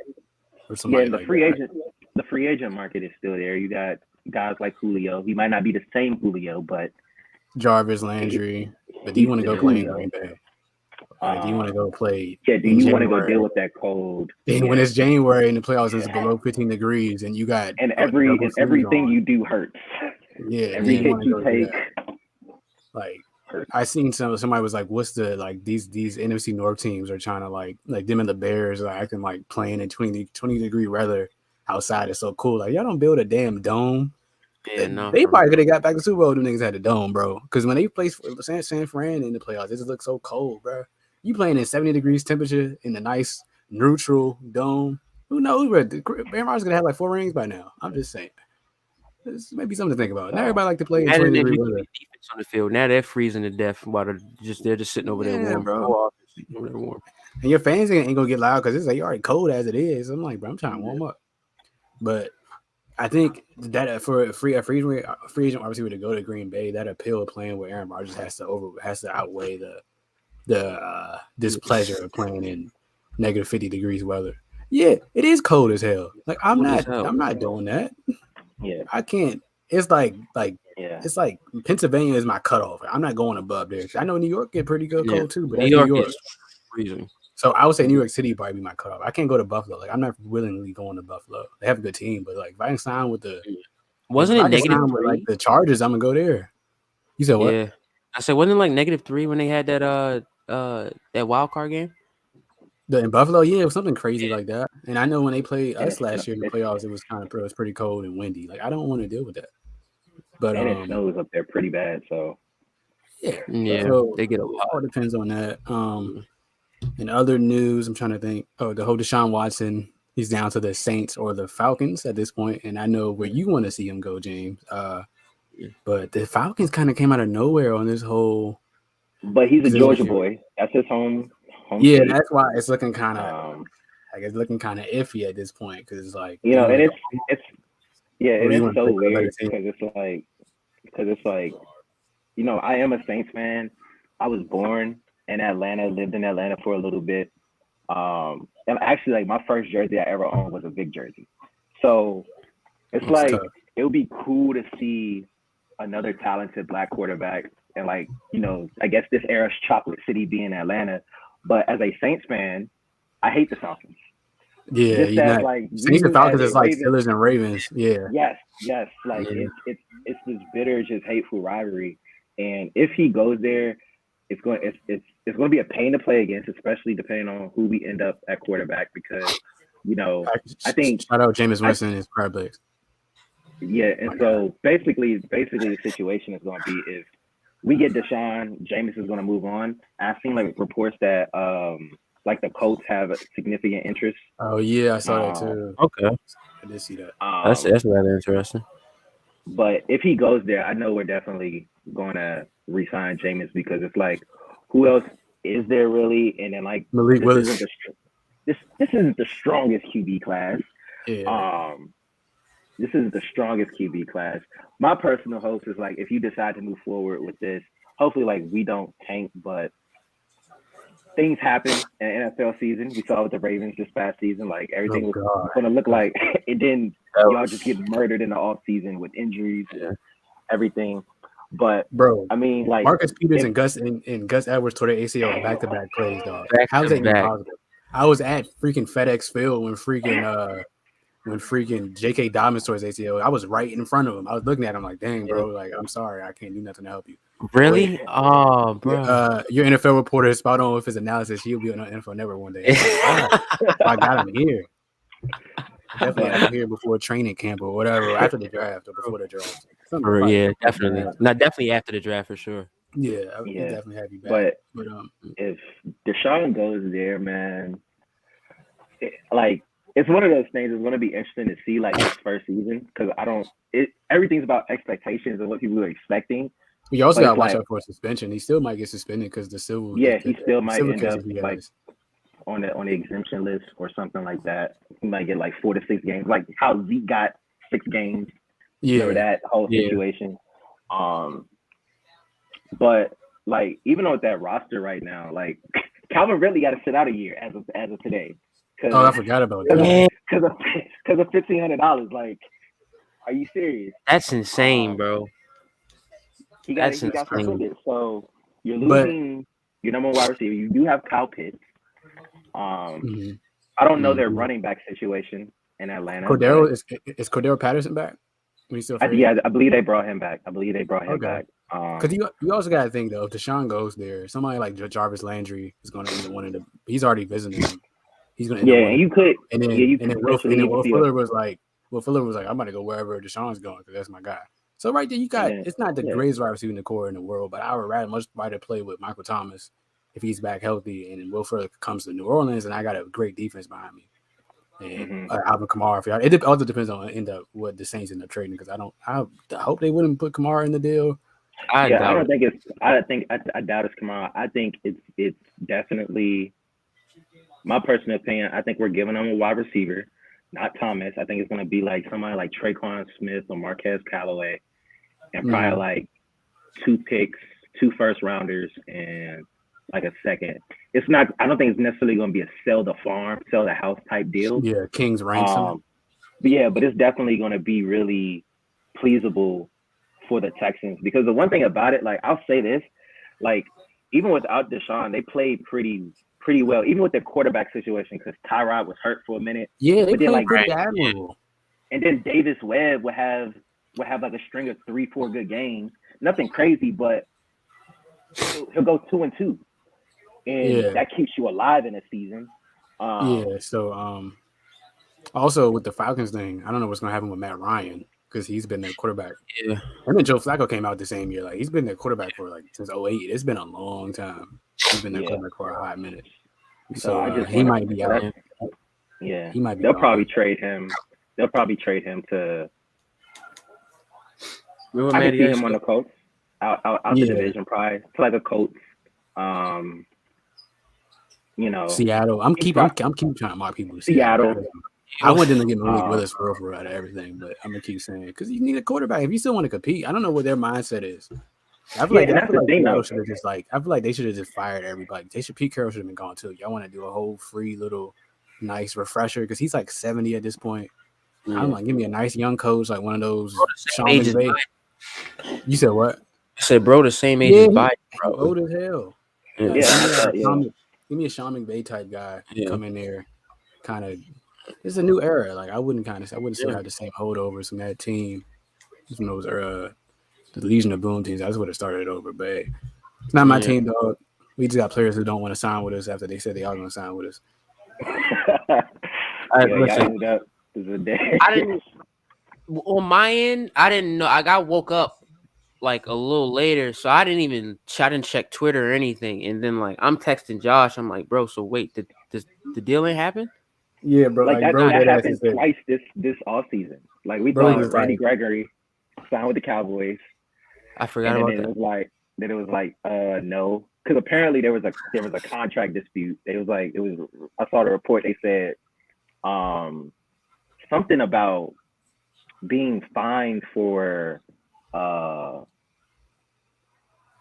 somebody
and
like that.
the free agent market is still there. You got guys like Julio. He might not be the same Julio, but
Jarvis Landry. But do you
he's
want to
the
go play in
Julio.
Green Bay? Like, do you want to go play
Yeah, do
in
you want to go deal
January?
with that cold?
And when
Yeah.
it's January and the playoffs is below 15 degrees and you got
And
double sleeves
everything
on,
you do hurts.
yeah, do
Every
you
hit
want to
you
go do
take
that? Like
hurts.
I seen somebody was like, "What's the like these NFC North teams are trying to like them and the Bears are acting like playing in 20 degree weather outside is so cool. Like y'all don't build a damn dome.
Yeah, no,
They
for
probably
real.
could have got back to Super Bowl. Them niggas had a dome, bro. Because when they played for San Fran in the playoffs, it just looked so cold, bro. You playing in 70 degrees temperature in a nice neutral dome. Who knows? Bro? Aaron Rodgers gonna have like 4 rings by now. I'm just saying. This may be something to think about. Now
So
everybody like to play in
Imagine if
20-degree
you could
weather.
be defense on the field. Now they're freezing to death while they're just sitting over there
Yeah,
warm.
bro.
Go off over there warm.
And your fans ain't gonna get loud because it's like already cold as it is. I'm like, bro, I'm trying to warm up. But I think that for a free agent obviously to go to Green Bay, that appeal of playing with Aaron Rodgers has to outweigh the displeasure of playing in negative 50 degrees weather. Yeah, it is cold as hell. Like I'm
Cold as
not
hell.
I'm not doing that.
yeah,
I can't. It's like
yeah.
it's like Pennsylvania is my cutoff. I'm not going above there. I know New York get pretty good
Yeah.
cold too, but
New
that's New
York
York.
is freezing.
So I would say New York City would probably be my cutoff. I can't go to Buffalo. Like I'm not willingly going to Buffalo. They have a good team, but like if I can sign with
Wasn't
if
it
I can
negative
sign with like
3?
the Chargers, I'm gonna go there. You said what?
Yeah. I said, wasn't it like -3 when they had that wild card game?
In Buffalo, yeah, it was something crazy like that. And I know when they played
and
us last year in the playoffs, it was pretty cold and windy. Like I don't want to deal with that. But
it snows up there pretty bad. So
yeah.
Yeah,
So
they get a
it
lot.
all depends on that. In other news, I'm trying to think. Oh, the whole Deshaun Watson, he's down to the Saints or the Falcons at this point, and I know where you want to see him go, James. But the Falcons kind of came out of nowhere on this whole.
but he's a Georgia
Situation.
boy. That's his home
Yeah,
state.
that's why it's looking kind of.
Um,
I guess looking kind of iffy at this point because it's like
you
you
know,
want
and
to go,
it's yeah,
or
and
you
it's
want to
so
play for another
weird
team.
because it's like you know, I am a Saints fan. I was born in Atlanta, lived in Atlanta for a little bit. And actually, like my first jersey I ever owned was a big jersey. So it's
It's
like
tough.
it would be cool to see another talented black quarterback, and like you know, I guess this era's chocolate city being Atlanta. But as a Saints fan, I hate the Falcons.
Yeah,
Just
you're
as
not.
like
Saints and
you as
Falcons
a
is like
Ravens,
Steelers and Ravens. Yeah,
yes, like
Yeah.
it's this bitter, just hateful rivalry. And if he goes there, it's going to be a pain to play against, especially depending on who we end up at quarterback. Because you know, I think
shout out Jameis
I
Winston and his crab legs.
yeah, and so basically the situation is going to be if we get Deshaun, Jameis is going to move on. I've seen like reports that like the Colts have a significant interest.
Oh yeah, I saw that
Um,
too.
Okay,
I did see that.
um,
that's rather interesting.
but if he goes there, I know we're definitely going to resign Jameis because it's like, who else is there really? And then like
Malik
this
Willis.
isn't this isn't the strongest QB class.
Yeah,
Um, this isn't the strongest QB class. My personal hopes is like if you decide to move forward with this, hopefully like we don't tank, but things happen in NFL season. We saw with the Ravens this past season, like
oh
everything was
god,
going to look like it didn't.
That
Y'all
was,
just get murdered in the off season with injuries
yeah.
and everything. But
bro.
I mean, like
Marcus Peters
if
and Gus Edwards tore their ACL in back-to-back plays, dog.
Back
How is
to
that even
back.
possible? I was at freaking FedEx Field when freaking J.K. Dobbins tore his ACL. I was right in front of him. I was looking at him like, dang, bro, like I'm sorry, I can't do nothing to help you.
Really? Oh, bro.
Your NFL reporter is spot on with his analysis. He'll be on the NFL Network one day. I'm like, wow, I got him here. Definitely have him here before training camp or whatever, after the draft or before the draft.
Yeah, definitely. Not definitely after the draft for sure.
Yeah, we
yeah,
definitely have you back.
but
But
if Deshaun goes there, man, like it's one of those things. It's going to be interesting to see like his first season because I don't. Everything's about expectations and what people are expecting.
you also
But
got to
it's
watch
like,
out for suspension. He still might get suspended because the civil.
yeah, he still
the
might
civil
end up
cases he
like
has.
on the exemption list or something like that. He might get like 4 to 6 games, like how Zeke got 6 games. Remember
Yeah,
that whole
Yeah.
situation? But like even with that roster right now, like Calvin Ridley got to sit out a year as of today.
oh, I forgot about that.
Yeah,
Because of $1,500. Like, are you serious?
that's insane, bro.
He
That's
got
insane.
suspended. So you're
But
losing your number one wide receiver. You do have Kyle Pitts.
mhm.
I don't know their running back situation in Atlanta.
Cordero
but
is Cordero Patterson back? When he's still free?
yeah, I believe they brought him back.
Okay.
Back.
Because you also got to think though, if Deshaun goes there, somebody like Jarvis Landry is going to end up wanting to. He's already visiting him. He's going to end up
Yeah,
wanting.
and you could.
And then
Yeah, you
and then
could
Will
potentially even see
Fuller was like, I'm going to go wherever Deshaun's going because that's my guy. So right there, you got.
then,
It's not the
yeah.
greatest wide receiver in the core in the world, but I would much rather play with Michael Thomas if he's back healthy, and then Will Fuller comes to New Orleans, and I got a great defense behind me. And Alvin Kamara, it also depends on what the Saints end up trading because I hope they wouldn't put Kamara in the deal.
I doubt it.
I doubt it's Kamara. I think it's definitely my personal opinion. I think we're giving them a wide receiver, not Thomas. I think it's going to be like somebody like Traquan Smith or Marquez Callaway, and probably like 2 picks, 2 first rounders, and like a second. It's not. I don't think it's necessarily going to be a sell the farm, sell the house type deal.
Yeah, King's ransom.
But it's definitely going to be really pleasable for the Texans because the one thing about it, like I'll say this, like even without Deshaun, they played pretty well, even with their quarterback situation because Tyrod was hurt for a minute.
Yeah, they
but then,
played
like,
pretty admirable.
And then Davis Webb would have like a string of 3-4 good games, nothing crazy, but he'll go 2-2, and that keeps you alive in a season.
Yeah. So also with the Falcons thing, I don't know what's gonna happen with Matt Ryan because he's been their quarterback.
Yeah.
And then Joe Flacco came out the same year. Like he's been their quarterback for like since '08. It's been a long time. He's been their
Yeah.
quarterback for a hot minute.
So I
So
just
he
want
might be
to.
out.
Yeah.
He might be
They'll probably
gone.
trade him. They'll probably trade him to.
Remember
I can
Matty
see
Ice?
him on the Colts, out the
Yeah.
division, probably to like a Colts. You know,
Seattle. I'm keep trying to mark people to Seattle.
Seattle.
I want them to get Malik
Uh,
Willis for out of everything, but I'm gonna keep saying because you need a quarterback. If you still want to compete, I don't know what their mindset is. I feel
Yeah,
like
and that's the thing,
Seattle
though.
should have just like I feel like they should have just fired everybody. Pete Carroll should have been gone too. Y'all want to do a whole free little nice refresher because he's like 70 at this point.
Yeah.
I'm like, give me a nice young coach like one of those
Bro, the same
Sean
age as
McVay. You said what?
I said, bro, the same age
Yeah,
as
he
Biden,
he
probably.
old as hell.
Yeah.
Like,
Yeah,
give
I
me a
thought, yeah.
give me a Sean McVay type guy
Yeah.
come in there, kind of. It's a new era. Like I wouldn't still
Yeah.
have the same holdovers from that team, from those the Legion of Boom teams. I just would have started it over, but hey, it's not my
Yeah.
team, dog. We just got players who don't want to sign with us after they said they are going to sign with us.
Listen,
ended up as a day.
I didn't on my end. I didn't know. I got woke up like a little later, so I didn't check Twitter or anything. And then like I'm texting Josh. I'm like, bro, so wait, did the deal ain't happen?
Yeah, bro.
Like that
bro,
that
dead ass
happened
is that.
twice this off season. Like we
Bro,
thought
just
Randy
like,
Gregory signed with the Cowboys,
I forgot
and
about
then
that.
it was like no, because apparently there was a contract dispute. I saw the report. They said something about being fined for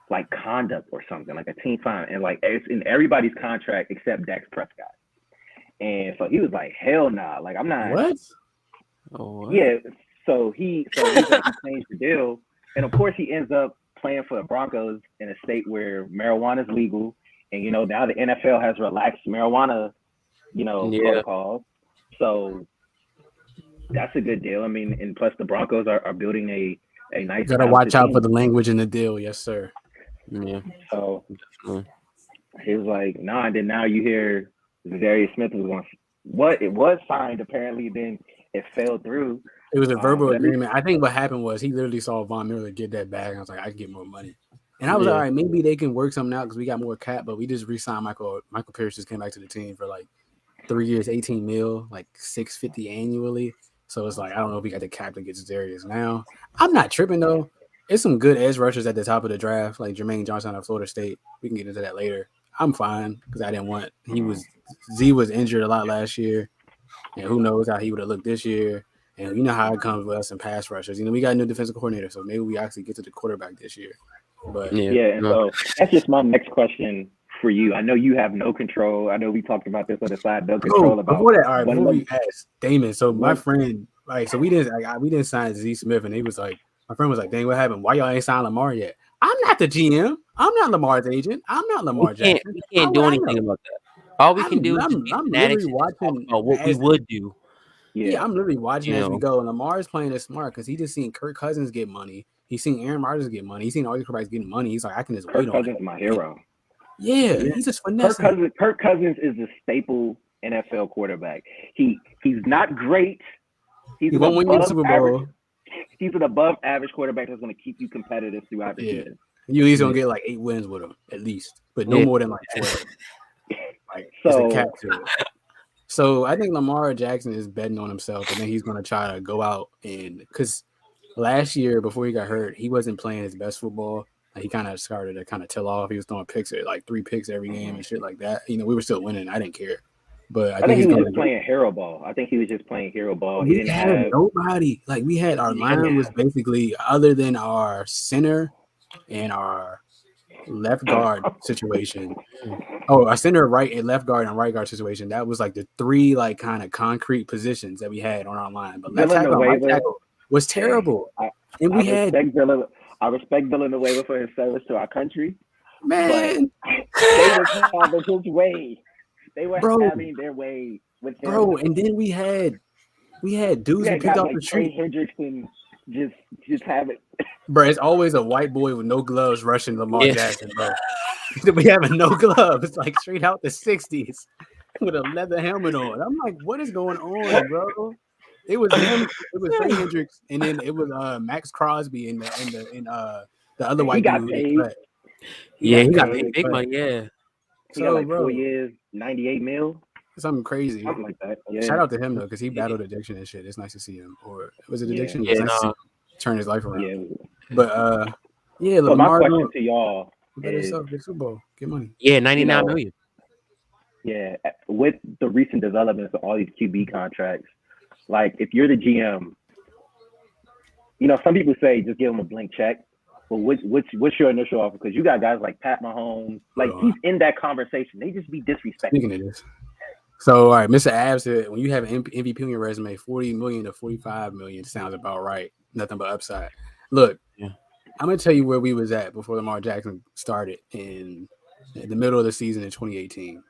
like conduct or something, like a team fine, and like it's in everybody's contract except Dak Prescott. And so he was like, hell nah, like I'm not.
what?
Oh, what?
Yeah, so he changed the deal, and of course he ends up playing for the Broncos in a state where marijuana is legal, and now the NFL has relaxed marijuana, protocols. So that's a good deal. I mean, and plus the Broncos are building a nice.
Gotta watch out for the language in the deal, yes, sir.
Yeah.
So
Definitely.
he was like, nah, and then now you hear Darius Smith was going. What it was signed apparently, then it fell through.
It was a verbal agreement. I think what happened was he literally saw Von Miller get that bag, and I was like, I can get more money. And I was like, all right, maybe they can work something out because we got more cap, but we just re-signed Michael Pierce. Just came back to the team for like 3 years, 18 mil, like $650 annually. So it's like I don't know if we got the cap that gets Darius now. I'm not tripping though. It's some good edge rushers at the top of the draft, like Jermaine Johnson of Florida State. We can get into that later. I'm fine because I didn't want Z was injured a lot last year, and who knows how he would have looked this year. And you know how it comes with us and pass rushers. We got a new defensive coordinator, so maybe we actually get to the quarterback this year. But
and so that's just my next question for you. I know you have no control. I know we talked about this on the side. No control about.
Before that, all right. Before we asked Damon, so my friend, so we didn't sign Z Smith, and he was like, my friend was like, "Dang, what happened? Why y'all ain't signed Lamar yet?" I'm not the GM. I'm not Lamar's agent. I'm not Lamar Jackson.
We can't do anything about that. All we can do is just be fanatics and talk about what we would do.
Yeah, I'm literally watching as we go. And Lamar is playing it smart because he just seen Kirk Cousins get money. He's seen Aaron Rodgers get money. He's seen all these quarterbacks getting money. He's like, I can just wait on it.
Kirk Cousins is my hero.
Yeah, he's just finessing.
Kirk Cousins is a staple NFL quarterback. He's not great. He won't win you the Super Bowl. He's an above average quarterback that's going to keep you competitive throughout the season.
You at least gonna get like 8 wins with him, at least, but no more than like 12. Like it's a cap to it. So I think Lamar Jackson is betting on himself, and then he's gonna try to go out and because last year before he got hurt, he wasn't playing his best football. Like, he kind of started to kind of tail off. He was throwing picks at like 3 picks every game and shit like that. We were still winning. I didn't care. But I think
he was just playing hero ball. I think he was just playing hero ball.
He didn't have nobody. Like we had our line was basically other than our center and our left guard situation. Oh, our center, right, and left guard and right guard situation. That was like the 3 like kind of concrete positions that we had on our line. But left tackle and right tackle was terrible. And we had.
I respect Villanueva for his service to our country.
Man,
they were having his way. They were having their way with him.
Bro, and then we had dudes who picked off the tree.
Hendrickson just have it.
Bro, it's always a white boy with no gloves rushing Lamar Jackson, bro. We having no gloves. It's like straight out the 60s. with a leather helmet on. I'm like, what is going on, bro? It was him. It was Trey Hendricks, and then it was Max Crosby and the other
He
white
got
dude they
paid.
cut.
Yeah, he got
They
paid big
cut.
money. Yeah.
He got
So,
like 4
bro,
years, 98 mil,
something crazy.
something like that.
Shout
Yeah,
out to him though, because he battled addiction and shit. It's nice to see him. Or was it
yeah,
addiction?
Yeah.
It's nice to see
Nah.
him turn his life around.
yeah.
But yeah,
So my
Lamar
question
going
to y'all
better
is,
yourself, get Super Bowl, get money.
Yeah,
you
99
know,
million.
yeah, with the recent developments of all these QB contracts, like if you're the GM, some people say just give him a blank check. But what's your initial offer? Because you got guys like Pat Mahomes, like
Hold on.
he's in that conversation. They just be disrespecting.
Speaking of this. So, all right, Mr. Abs said when you have an MVP on your resume, 40 million to 45 million sounds about right. Nothing but upside. Look,
Yeah.
I'm gonna tell you where we was at before Lamar Jackson started in the middle of the season in 2018.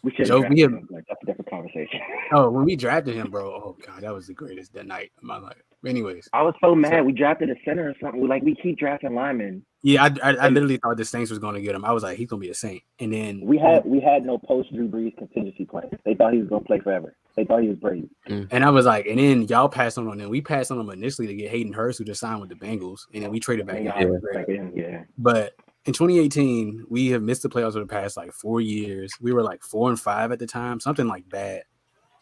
We should
Joe,
have drafted him. Like, that's a different conversation.
when we drafted him, bro. Oh god, that was the greatest that night of my life. Anyways,
I was so mad. We drafted a center or something. Like we keep drafting linemen.
yeah, I literally thought the Saints was gonna get him. I was like, he's gonna be a Saint. And then
we had no post Drew Brees contingency plan. They thought he was gonna play forever. They thought he was Brady.
And I was like, and then y'all passed on him. We passed on him initially to get Hayden Hurst, who just signed with the Bengals, and then we traded back.
Yeah.
But in 2018, we have missed the playoffs for the past like 4 years. We were like 4-5 at the time, something like that.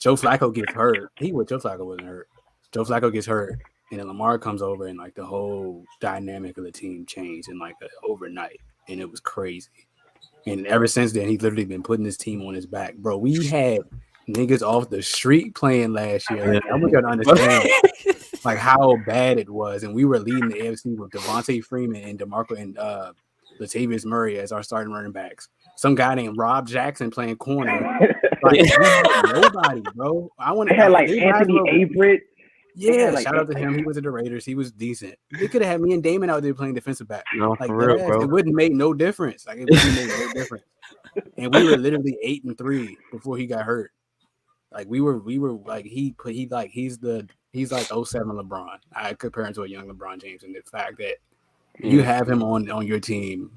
Joe Flacco gets hurt. Joe Flacco wasn't hurt. Joe Flacco gets hurt, and then Lamar comes over, and like the whole dynamic of the team changed in like overnight, and it was crazy. And ever since then, he's literally been putting his team on his back, bro. We had niggas off the street playing last year. Like, I want y'all to understand like how bad it was, and we were leading the AFC with Devontae Freeman and DeMarco and Latavius Murray as our starting running backs. Some guy named Rob Jackson playing corner. Like, nobody, bro.
They had like Anthony Averett.
Yeah, shout out to him. He was at the Raiders. He was decent. They could have had me and Damon out there playing defensive back.
No,
like
for real, bro.
It wouldn't make no difference. Like, it wouldn't make no difference. And we were literally 8-3 before he got hurt. Like we were like he's like 07 LeBron. I compare him to a young LeBron James, and the fact that you have him on your team,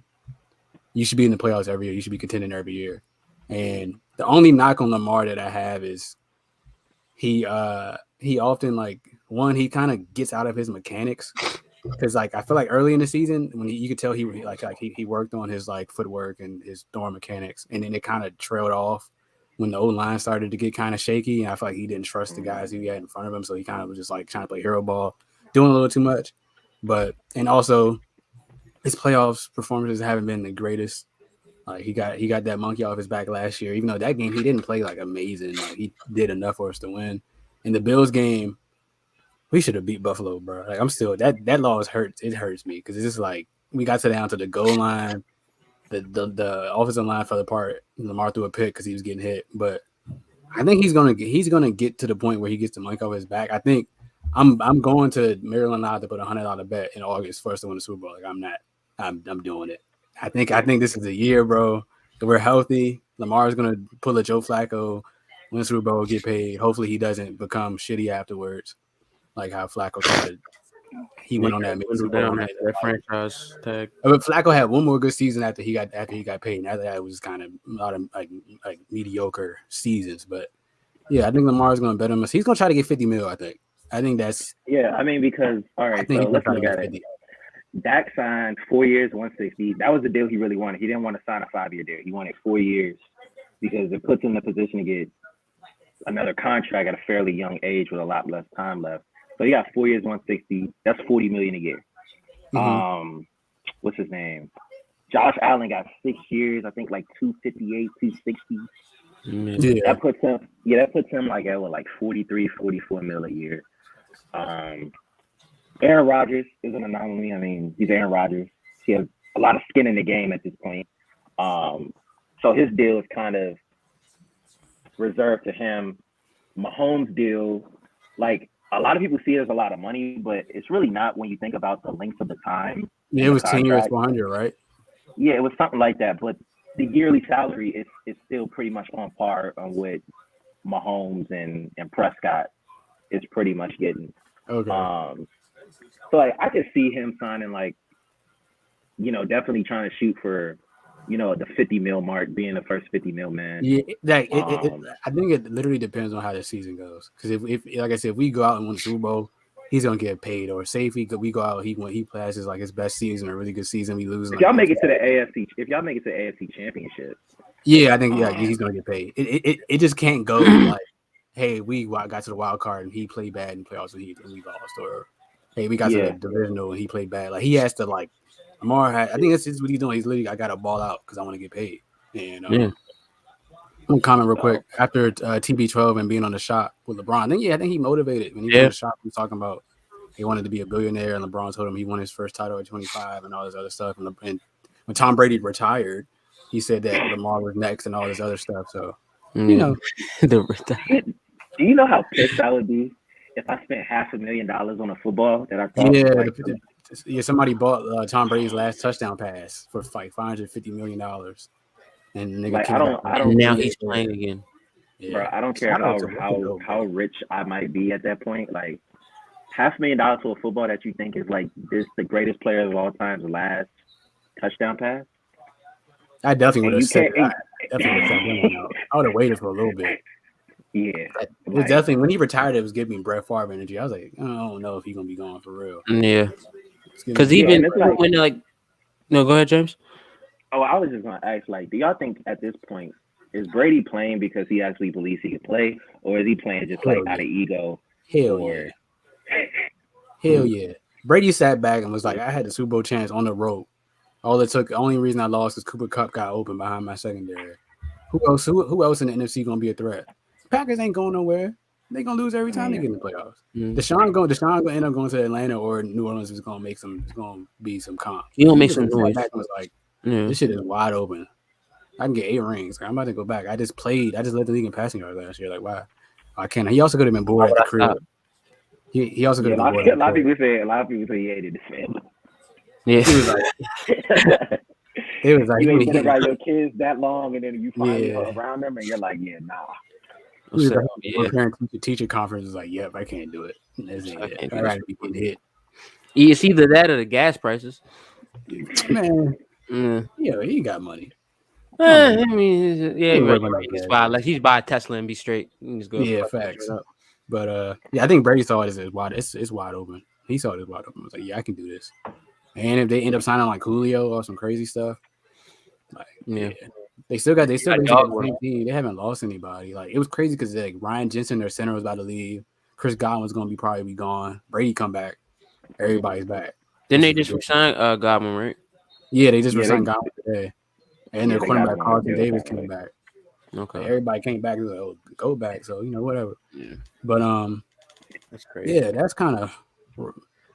you should be in the playoffs every year. You should be contending every year. And the only knock on Lamar that I have is he often he kind of gets out of his mechanics, because like I feel like early in the season when you could tell he worked on his like footwork and his throwing mechanics, and then it kind of trailed off when the O-line started to get kind of shaky, and I feel like he didn't trust the guys he had in front of him, so he kind of was just like trying to play hero ball, doing a little too much. And also his playoffs performances haven't been the greatest. Like he got that monkey off his back last year, even though that game he didn't play like amazing. Like he did enough for us to win. In the Bills game, we should have beat Buffalo, bro. Like I'm still that loss hurts. It hurts me because it's just like we got down to the goal line. The offensive line fell apart. Lamar threw a pick because he was getting hit, but I think he's gonna get to the point where he gets the monkey off his back. I think I'm going to Maryland Live to put $100 bet in August for us to win the Super Bowl. Like I'm doing it. I think this is a year, bro. If we're healthy, Lamar's gonna pull a Joe Flacco, win the Super Bowl, get paid. Hopefully he doesn't become shitty afterwards, like how Flacco tried. He went on that
franchise tag.
But Flacco had one more good season after he got paid. And after that, it was kind of a lot of like mediocre seasons. But yeah, I think Lamar's going to bet him. He's going to try to get 50 mil. I think that's
because all right. So let's look at it. Dak signed 4 years, 160. That was the deal he really wanted. He didn't want to sign a 5-year deal. He wanted 4 years because it puts him in a position to get another contract at a fairly young age with a lot less time left. So he got 4 years, 160. That's $40 million a year. Mm-hmm. What's his name? Josh Allen got 6 years. I think like 258, 260.
Yeah.
That puts him like at 43, 44 mil a year. Aaron Rodgers is an anomaly. I mean, he's Aaron Rodgers. He has a lot of skin in the game at this point. So his deal is kind of reserved to him. Mahomes' deal, like a lot of people see it as a lot of money, but it's really not when you think about the length of the time.
Yeah, it was 10 years, 400, right?
Yeah, it was something like that. But the yearly salary is still pretty much on par on what Mahomes and Prescott is pretty much getting.
Okay.
So like I could see him signing definitely trying to shoot for the 50 mil mark, being the first 50 mil man.
Yeah,
Um,
I think it literally depends on how the season goes. Because if like I said, if we go out and win the Super Bowl, he's gonna get paid. Or say if we go out, he plays like his best season, a really good season, we lose.
if
Like
y'all make it to the AFC, if y'all make it to the AFC Championship,
yeah, I think
um,
he's gonna get paid. It just can't go like, hey, we got to the wild card and he played bad in playoffs and we lost, or hey, we got to the
yeah,
divisional and he played bad. Like he has to like I think that's just what he's doing. He's literally I got to ball out because I want to get paid. And
Yeah.
I'm gonna comment real
so
quick after TB12 and being on the shot with LeBron. I think he motivated when he was on
Yeah.
the shot. He was talking about he wanted to be a billionaire, and LeBron told him he won his first title at 25 and all this other stuff. And when Tom Brady retired, he said that Lamar was next and all this other stuff. So you know,
do you know how pissed I would be if I spent $500,000 on a football that I thought was like
somebody bought Tom Brady's last touchdown pass for like $550 million, and the nigga
like
came back.
I
And
don't
now
care,
he's playing again.
bro.
Yeah,
I don't care
shout out to
how rich I might be at that point. Like $500,000 to a football that you think is like the greatest player of all time's last touchdown pass.
I definitely would
And
have
you
said
can't.
that. Definitely would have sent him out. I would have waited for a little bit.
Yeah,
It was
like
definitely when he retired, it was giving me Brett Favre energy. I was like, I don't know if he's gonna be going for real.
Yeah.
It's giving
Because
me
yeah,
even
and it's like,
when no, go ahead, James.
oh, I was just gonna ask, like, do y'all think at this point is Brady playing because he actually believes he can play, or is he playing just like
Hell
out of
yeah.
ego?
Hell
Or
yeah. Hell yeah. Brady sat back and was like, I had the Super Bowl chance on the road. The only reason I lost is Cooper Kupp got open behind my secondary. Who else in the NFC gonna be a threat? Packers ain't going nowhere. They gonna lose every time they get in the playoffs. Deshaun gonna end up going to Atlanta or New Orleans is gonna make some. It's gonna be some comp.
He gonna
He
make
just
some
sat
noise.
back and was like,
Yeah.
this shit is wide open. I can get 8 rings. I'm about to go back. I just led the league in passing yards last year. Like, wow, I can't. He also could have been bored at the crib. He also could
yeah,
have been bored.
a lot of people say he hated his family.
Yeah.
He was like, it was like
You
he
ain't
was
been around your kids that long, and then you finally
yeah.
around them, and you're like, yeah, nah.
He was like,
Yeah.
parent teacher conference was like, yep, I can't do it. That's
I
it.
can't do
I
this.
gotta be getting hit.
It's either that or the gas prices.
Man,
Mm.
yeah, he got money.
I mean, yeah,
Ain't
right.
worried about
He's
that.
he's buy a Tesla and be straight. You just go.
Yeah, facts. But yeah, I think Brady saw it as wide. It's wide open. He saw it as wide open. I was like, yeah, I can do this. And if they end up signing like Julio or some crazy stuff, like yeah, they still basically got the same team. They haven't lost anybody. Like it was crazy because like Ryan Jensen, their center, was about to leave. Chris Godwin's gonna probably be gone. Brady come back. Everybody's back.
Didn't they just resign Godwin, right?
Yeah, they just resigned Godwin today. And their cornerback
got
Carlton Davis came back.
Okay.
Like, everybody came back. It was like, oh, go back. So whatever.
Yeah.
But
that's crazy.
Yeah, that's kind of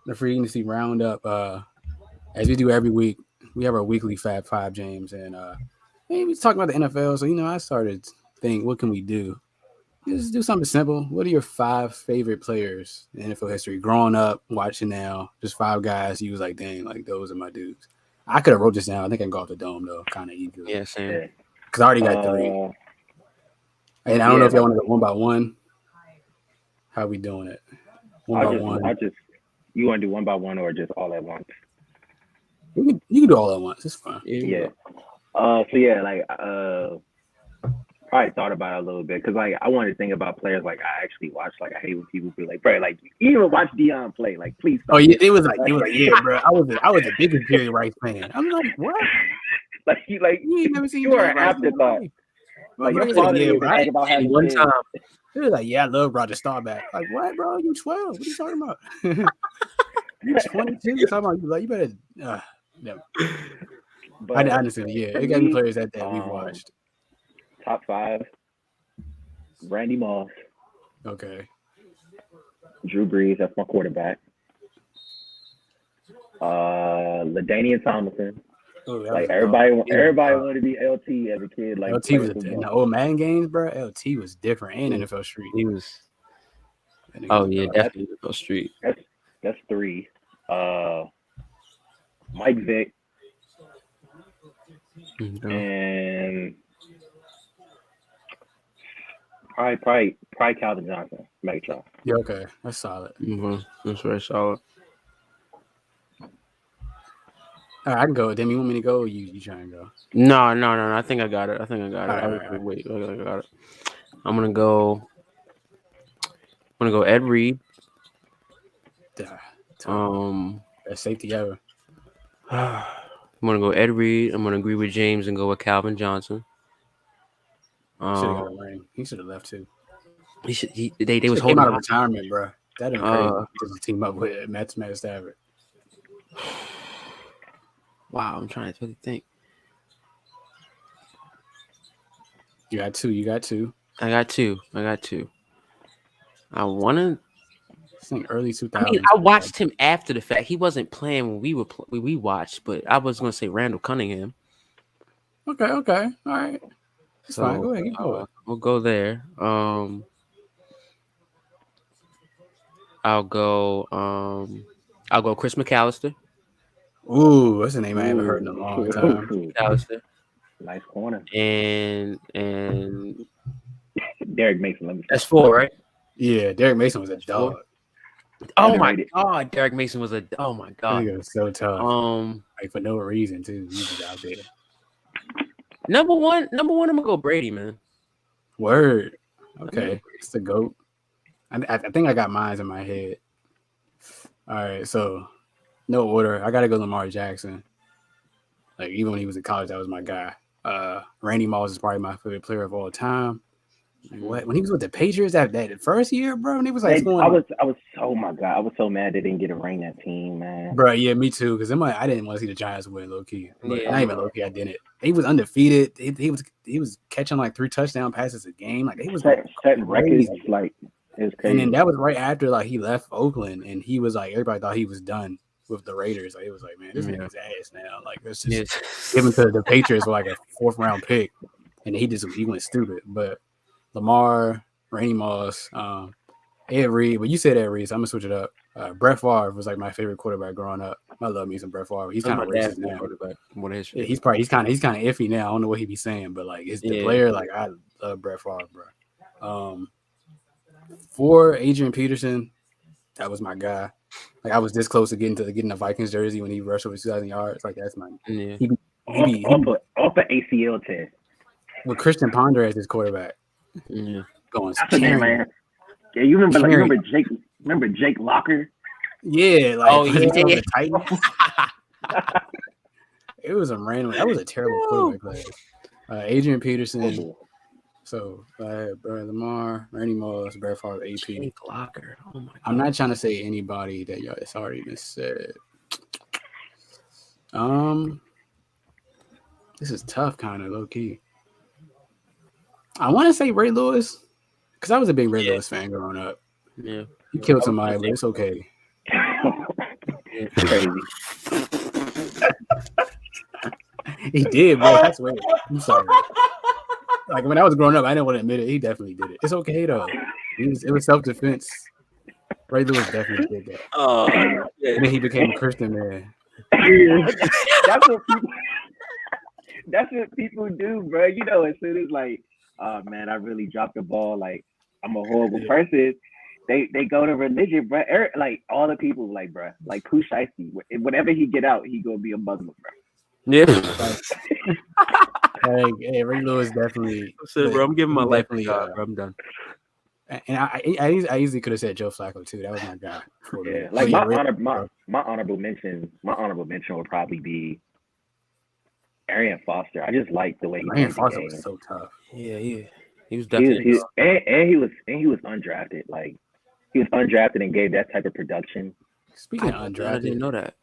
the free agency roundup. As we do every week, we have our weekly Fab Five, James, and we was talking about the NFL. So I started to think, what can we do? Just do something simple. What are your 5 favorite players in NFL history? Growing up, watching now, just 5 guys. You was like, dang, like those are my dudes. I could have wrote this down. I think I can go off the dome though, kind of easily.
Yeah, same.
Because I already got 3. And I don't know if y'all want to go one by one. How we doing it? One by one.
You want to do one by one or just all at once?
You can do all at once. It's fine.
Yeah. So yeah, like probably thought about it a little bit because like I wanted to think about players like I actually watched. Like I hate when people be like, bro, like you even watch Deion play. Like please.
Oh yeah, it was like yeah, bro. I was the biggest Jerry Rice fan. I'm like, what?
you
ain't never seen
you were an afterthought.
Like
your father
yeah,
right? About having
one
kids.
time.
He was like, yeah, I love Roger Staubach. Like, what, bro? You 12? What are you talking about? You 22? You talking about you better? No. But I understand. Yeah, it got me players that we've watched.
Top 5. Randy Moss.
Okay.
Drew Brees. That's my quarterback. LaDainian Tomlinson.
Oh,
like everybody wanted to be LT as a kid. Like
LT was in the old man games, bro. LT was different, and NFL Street.
He was. Oh yeah, definitely NFL Street.
That's 3. Mike Vick. And probably Calvin Johnson, Megatron.
Yeah, okay, that's solid.
Mm-hmm. That's very solid.
All right, I can go. Damon, you want me to go? Or you try and go?
No. I think I got it. I
All right, all
was
right, all
gonna
right.
wait. I got it. I'm gonna go. I'm gonna go Ed Reed.
Tough.
Um,
Best safety ever.
I'm gonna go Ed Reed. I'm gonna agree with James and go with Calvin Johnson.
Should have got a
Um,
ring. He should have left too.
They
Should
was
have came
holding
out of
on.
retirement, bro. That'd been crazy.
Uh,
Just team up with Matt Stafford.
wow. I'm trying to really think.
You got two. You got two.
I got two. I wanna.
I think early
I mean,
2000s.
I watched him after the fact. He wasn't playing when we watched, but I was gonna say Randall Cunningham.
Okay. All right. It's fine.
So
Go ahead. Keep going.
we'll go there. I'll go. I'll go Chris McAllister.
Ooh, that's a name I haven't heard in a long time.
McAllister
Nice corner.
and
Derek Mason. Let me
that's
stop.
4, right?
Yeah, Derek Mason was a dog.
Oh my
Underrated.
god, Derek Mason was a. Oh my
That
god.
nigga was so tough.
Like
for no reason too. He was out there.
number one. I'm gonna go Brady, man.
Word. Okay, it's the GOAT. I think I got mines in my head. All right, so no order. I gotta go Lamar Jackson. Like even when he was in college, that was my guy. Randy Moss is probably my favorite player of all time. What when he was with the Patriots that first year, bro? And he was like scoring.
I was oh my god, I was so mad they didn't get a ring that team, man.
Bro, yeah, me too. Because I didn't want to see the Giants win low key. But
Yeah.
not even low key, I didn't. He was undefeated. He was catching like 3 touchdown passes a game. Like he was
setting records. Like it was crazy.
And then that was right after like he left Oakland, and he was like everybody thought he was done with the Raiders. Like it was like, man, this nigga's ass now. Like let's just give him to the Patriots with like a 4th round pick, and he went stupid. But Lamar, Randy Moss, Ed Reed. Well, you said Ed Reed, so I'm gonna switch it up. Brett Favre was like my favorite quarterback growing up. I love me some Brett Favre. He's kind of racist now. Yeah, he's kind of iffy now. I don't know what he be saying, but like it's the player. Like I love Brett Favre, bro. For Adrian Peterson, that was my guy. Like I was this close to getting a Vikings jersey when he rushed over 2,000 yards. Like that's my
off the ACL test
with Christian Ponder as his quarterback.
Yeah,
going
man. Yeah, you remember Jake Locker?
Yeah, like
the
Titans. It was a random. That was a terrible quarterback class. Adrian Peterson. So Lamar, Randy Moss, Brett Favre, AP.
Jake Locker. Oh my god.
I'm not trying to say anybody that y'all it's already been said. This is tough, kind of low key. I want to say Ray Lewis because I was a big Ray Lewis fan growing up.
Yeah,
he killed somebody, but it's okay.
Crazy.
He did, bro. That's weird. I'm sorry. Like when I was growing up, I didn't want to admit it. He definitely did it. It's okay though. It was self-defense. Ray Lewis definitely did that. And then he became a Christian man.
That's what people do, bro. You know, as soon as like, oh man, I really dropped the ball. Like I'm a horrible person. They go to religion, bro. Like all the people, like bro, like Pooh Shiesty. Whenever he get out, he gonna be a Muslim, bro.
Yeah.
Hey, Ray Lewis definitely.
So, bro, I'm giving my life to God, bro. I'm done.
And I easily could have said Joe Flacco too. That was my guy.
Yeah, like my honorable mention would probably be Arian Foster. I just like the way he
Arian Foster was so tough.
Yeah, he was definitely
he was undrafted. Like he was undrafted and gave that type of production.
Speaking of undrafted,
I didn't know that.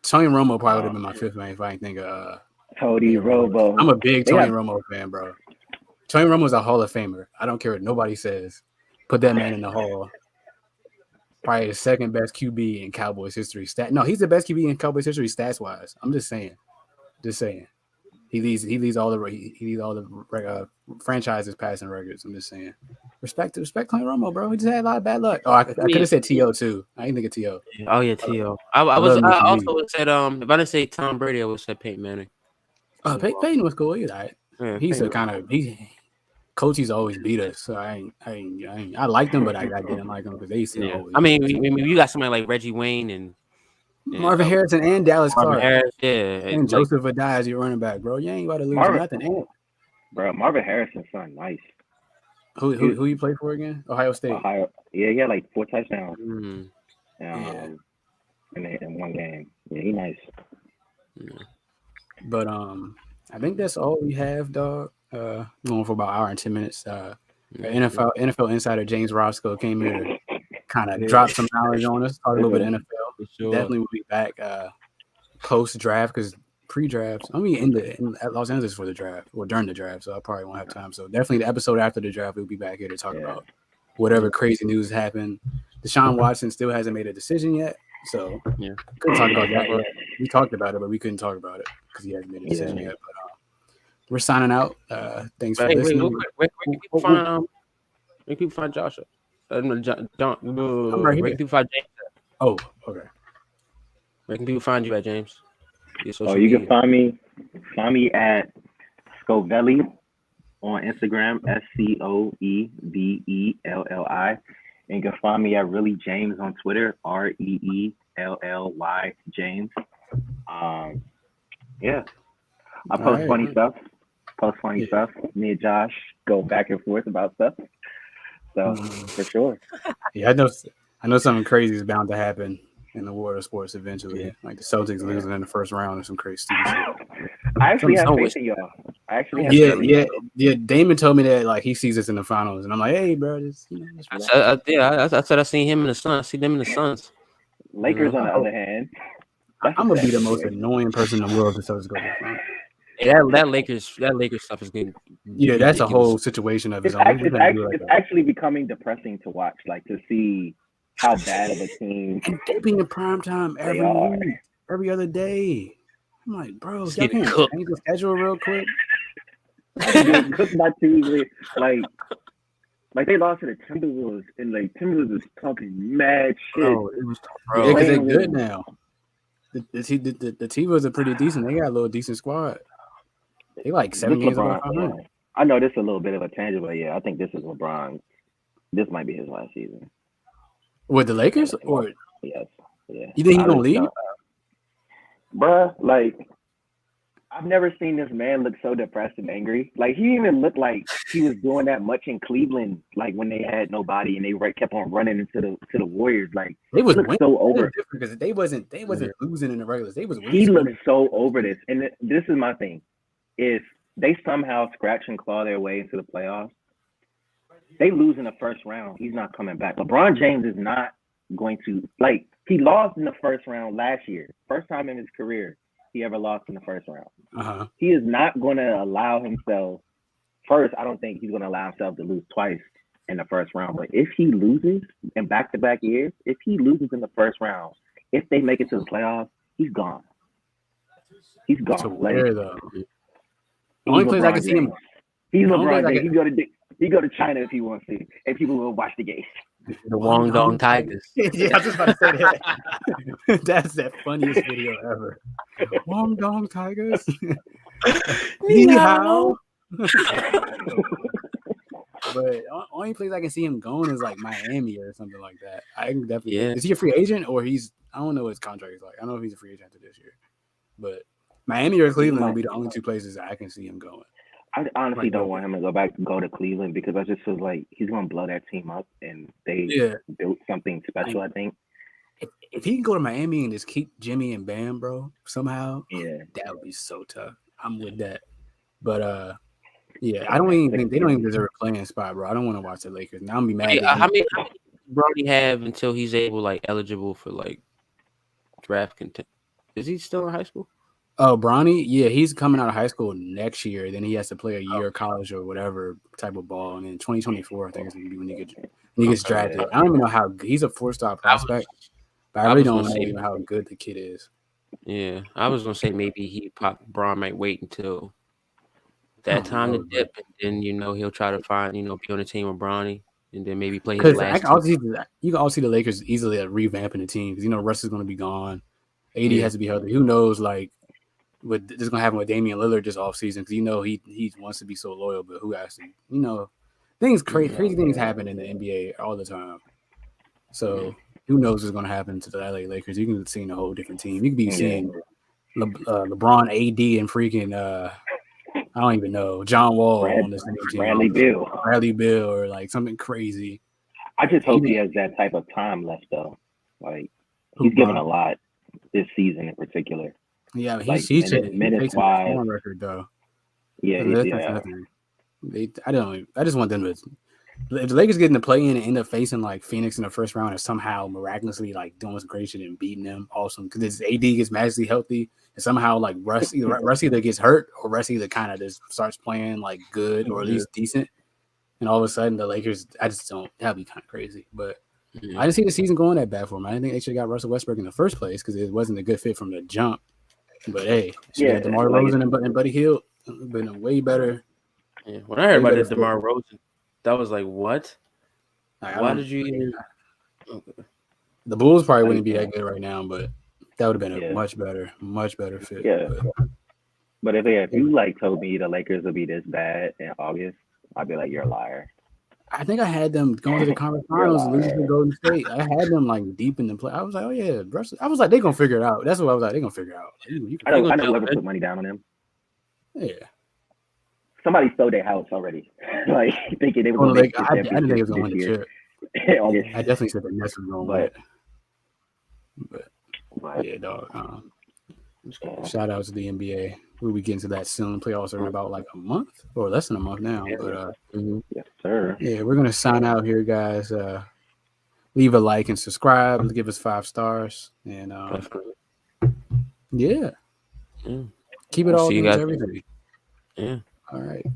Tony Romo probably would have been my 5th man if I didn't think of
Tony Romo.
I'm a big Tony Romo fan, bro. Tony Romo is a Hall of Famer. I don't care what nobody says. Put that man in the Hall. Probably the 2nd best QB in Cowboys history. No, he's the best QB in Cowboys history stats wise. I'm just saying. He leads all the franchises passing records. I'm just saying. Respect Tony Romo, bro. He just had a lot of bad luck. Oh, I could have said T.O. too. I didn't think of T.O.
Oh yeah, T.O. I also would said if I didn't say Tom Brady, I would have said Peyton Manning.
Peyton was cool. He's all right.
Yeah,
he's a kind of coaches always beat us. So I liked him, but I didn't like him because they used to always.
I mean, you got somebody like Reggie Wayne and
Marvin Harrison and Dallas Clark
and
and Joseph Adai as your running back, bro. You ain't about to lose nothing.
Marvin Harrison's son, nice.
Who you play for again? Ohio State.
Ohio. Yeah, he had like 4 touchdowns.
In
one game. Yeah, he nice.
But I think that's all we have, dog. Going for about an hour and 10 minutes. NFL insider James Roscoe came here to kind of drop some knowledge on us, talk a little bit of NFL. Sure. Definitely will be back post draft because pre-draft. I'm in Los Angeles for the draft or during the draft, so I probably won't have time. So definitely the episode after the draft, we'll be back here to talk about whatever crazy news happened. Deshaun Watson still hasn't made a decision yet, so couldn't talk about that yet. We talked about it, but we couldn't talk about it because he hasn't made a decision yet. But we're signing out. Thanks for listening.
Where can people find Joshua? John,
where can people find James? Oh, okay.
Where can people find you at, James?
You can find me at Scovelli on Instagram, SCOEVELLI, and you can find me at Really James on Twitter, REELLY James. I post funny stuff. Me and Josh go back and forth about stuff. So for sure.
Yeah, I know something crazy is bound to happen in the world of sports eventually. Yeah. Like the Celtics losing in the first round or some crazy stupid shit.
I actually have faith in y'all.
Yeah. Damon told me that like he sees us in the finals, and I'm like, hey, bro, just
I said I seen him in the Suns. I see them in the Suns.
Lakers on the other hand.
I'm gonna be the most annoying person in the world if the Celtics go to the finals.
Yeah, that Lakers stuff is good.
Yeah, that's a whole situation of its own.
It's actually becoming depressing to watch, like to see how bad of a team.
And they be in prime time every other day. I'm like, bro, y'all can't change the schedule real quick.
Cooked not too easily. Like they lost to the Timberwolves, and like Timberwolves was talking mad shit.
Oh, it was tough, bro. Yeah, because they're good now. The T-Wolves are pretty decent. They got a little decent squad. They like 7 games above 500.
I know this is a little bit of a tangent, but yeah, I think this is LeBron. This might be his last season.
With the Lakers? Or
yes. Yeah.
You think he's gonna leave?
Bruh, like I've never seen this man look so depressed and angry. Like he even looked like he was doing that much in Cleveland, like when they had nobody and they kept on running into the Warriors. Like
they was
so over
because they wasn't losing in the regulars. They was winning.
He looked so over this. And this is my thing. If they somehow scratch and claw their way into the playoffs, they lose in the first round. He's not coming back. LeBron James is not going to he lost in the first round last year. First time in his career he ever lost in the first round. He is not going to allow himself. First, I don't think he's going to allow himself to lose twice in the first round. But if he loses in back-to-back years, if he loses in the first round, if they make it to the playoffs, he's gone. He's gone.
To where though? The only place I can see him.
He's LeBron James. He go to China if he wants to, and people will watch the game.
The Guangdong Tigers.
Yeah, I was just about to say that. That's that funniest video ever. Guangdong Tigers. Ni hao. But only place I can see him going is like Miami or something like that. I can definitely. Yeah. Is he a free agent or he's? I don't know what his contract is like. I don't know if he's a free agent after this year, but Miami or Cleveland will be the only two places I can see him going.
I honestly don't want him to go to Cleveland because I just feel like he's going to blow that team up, and they built something special. I think
if he can go to Miami and just keep Jimmy and Bam, bro, somehow, that would be so tough. I'm with that, but I don't even think they don't even deserve a playing spot, bro. I don't want to watch the Lakers. Now I'm gonna be mad.
How many Bronny have until he's eligible for draft content? Is he still in high school?
Oh, Bronny? Yeah, he's coming out of high school next year. Then he has to play a year of college or whatever type of ball. And then 2024, I think, is going to be when he gets drafted. I don't even know how he's a 4-star prospect, but I really don't know even how good the kid is.
Yeah, I was going to say maybe Bron might wait until that time to dip, and then, he'll try to find, be on the team with Bronny, and then maybe play his last
you can also see the Lakers easily revamping the team because, Russ is going to be gone. AD has to be healthy. Who knows, what this is gonna happen with Damian Lillard this offseason because he wants to be so loyal, but who has to crazy things happen in the NBA all the time. So who knows what's going to happen to the LA Lakers? You can be seeing a whole different team. You could be seeing LeBron, AD, and freaking I don't even know, John Wall on the same team. Bradley Beal, or like something crazy.
I just hope he has that type of time left though. Like he's given a lot this season in particular.
Yeah, he's minutes wise record though.
Yeah,
I just want them to. If the Lakers get in the play in and end up facing like Phoenix in the first round and somehow miraculously like doing some great shit and beating them, awesome. Because AD gets magically healthy and somehow like Russ either gets hurt or Russ either kind of just starts playing like good or at least decent, and all of a sudden the Lakers, I just don't. That'd be kind of crazy. But I didn't see the season going that bad for them. I didn't think they should have got Russell Westbrook in the first place because it wasn't a good fit from the jump. But hey, should have DeMar Rosen and Buddy Hield. Been a way better.
Yeah, when I heard about it, DeMar Rosen, that was like, what? Why did you even?
The Bulls probably wouldn't be that good right now, but that would have been a much better fit.
Yeah. But if you like told me the Lakers would be this bad in August, I'd be like, you're a liar.
I think I had them going to the conference finals and losing to Golden State. I had them like deep in the play. I was like, oh yeah, I was like, they're gonna figure it out. That's what I was like, they're gonna figure it out.
I know whoever put money down on them.
Yeah.
Somebody sold their house already, like thinking they were going to make
I didn't think it was going to win the chip. I definitely said the Nets was going to win. But yeah, dog. Shout out to the NBA. We'll be getting to that soon. Playoffs are in about like a month or less than a month now. But
yes, sir.
Yeah, we're gonna sign out here, guys. Leave a like and subscribe. Give us 5 stars. And yeah. Keep it all.
See you guys.
Everything.
Yeah.
All right.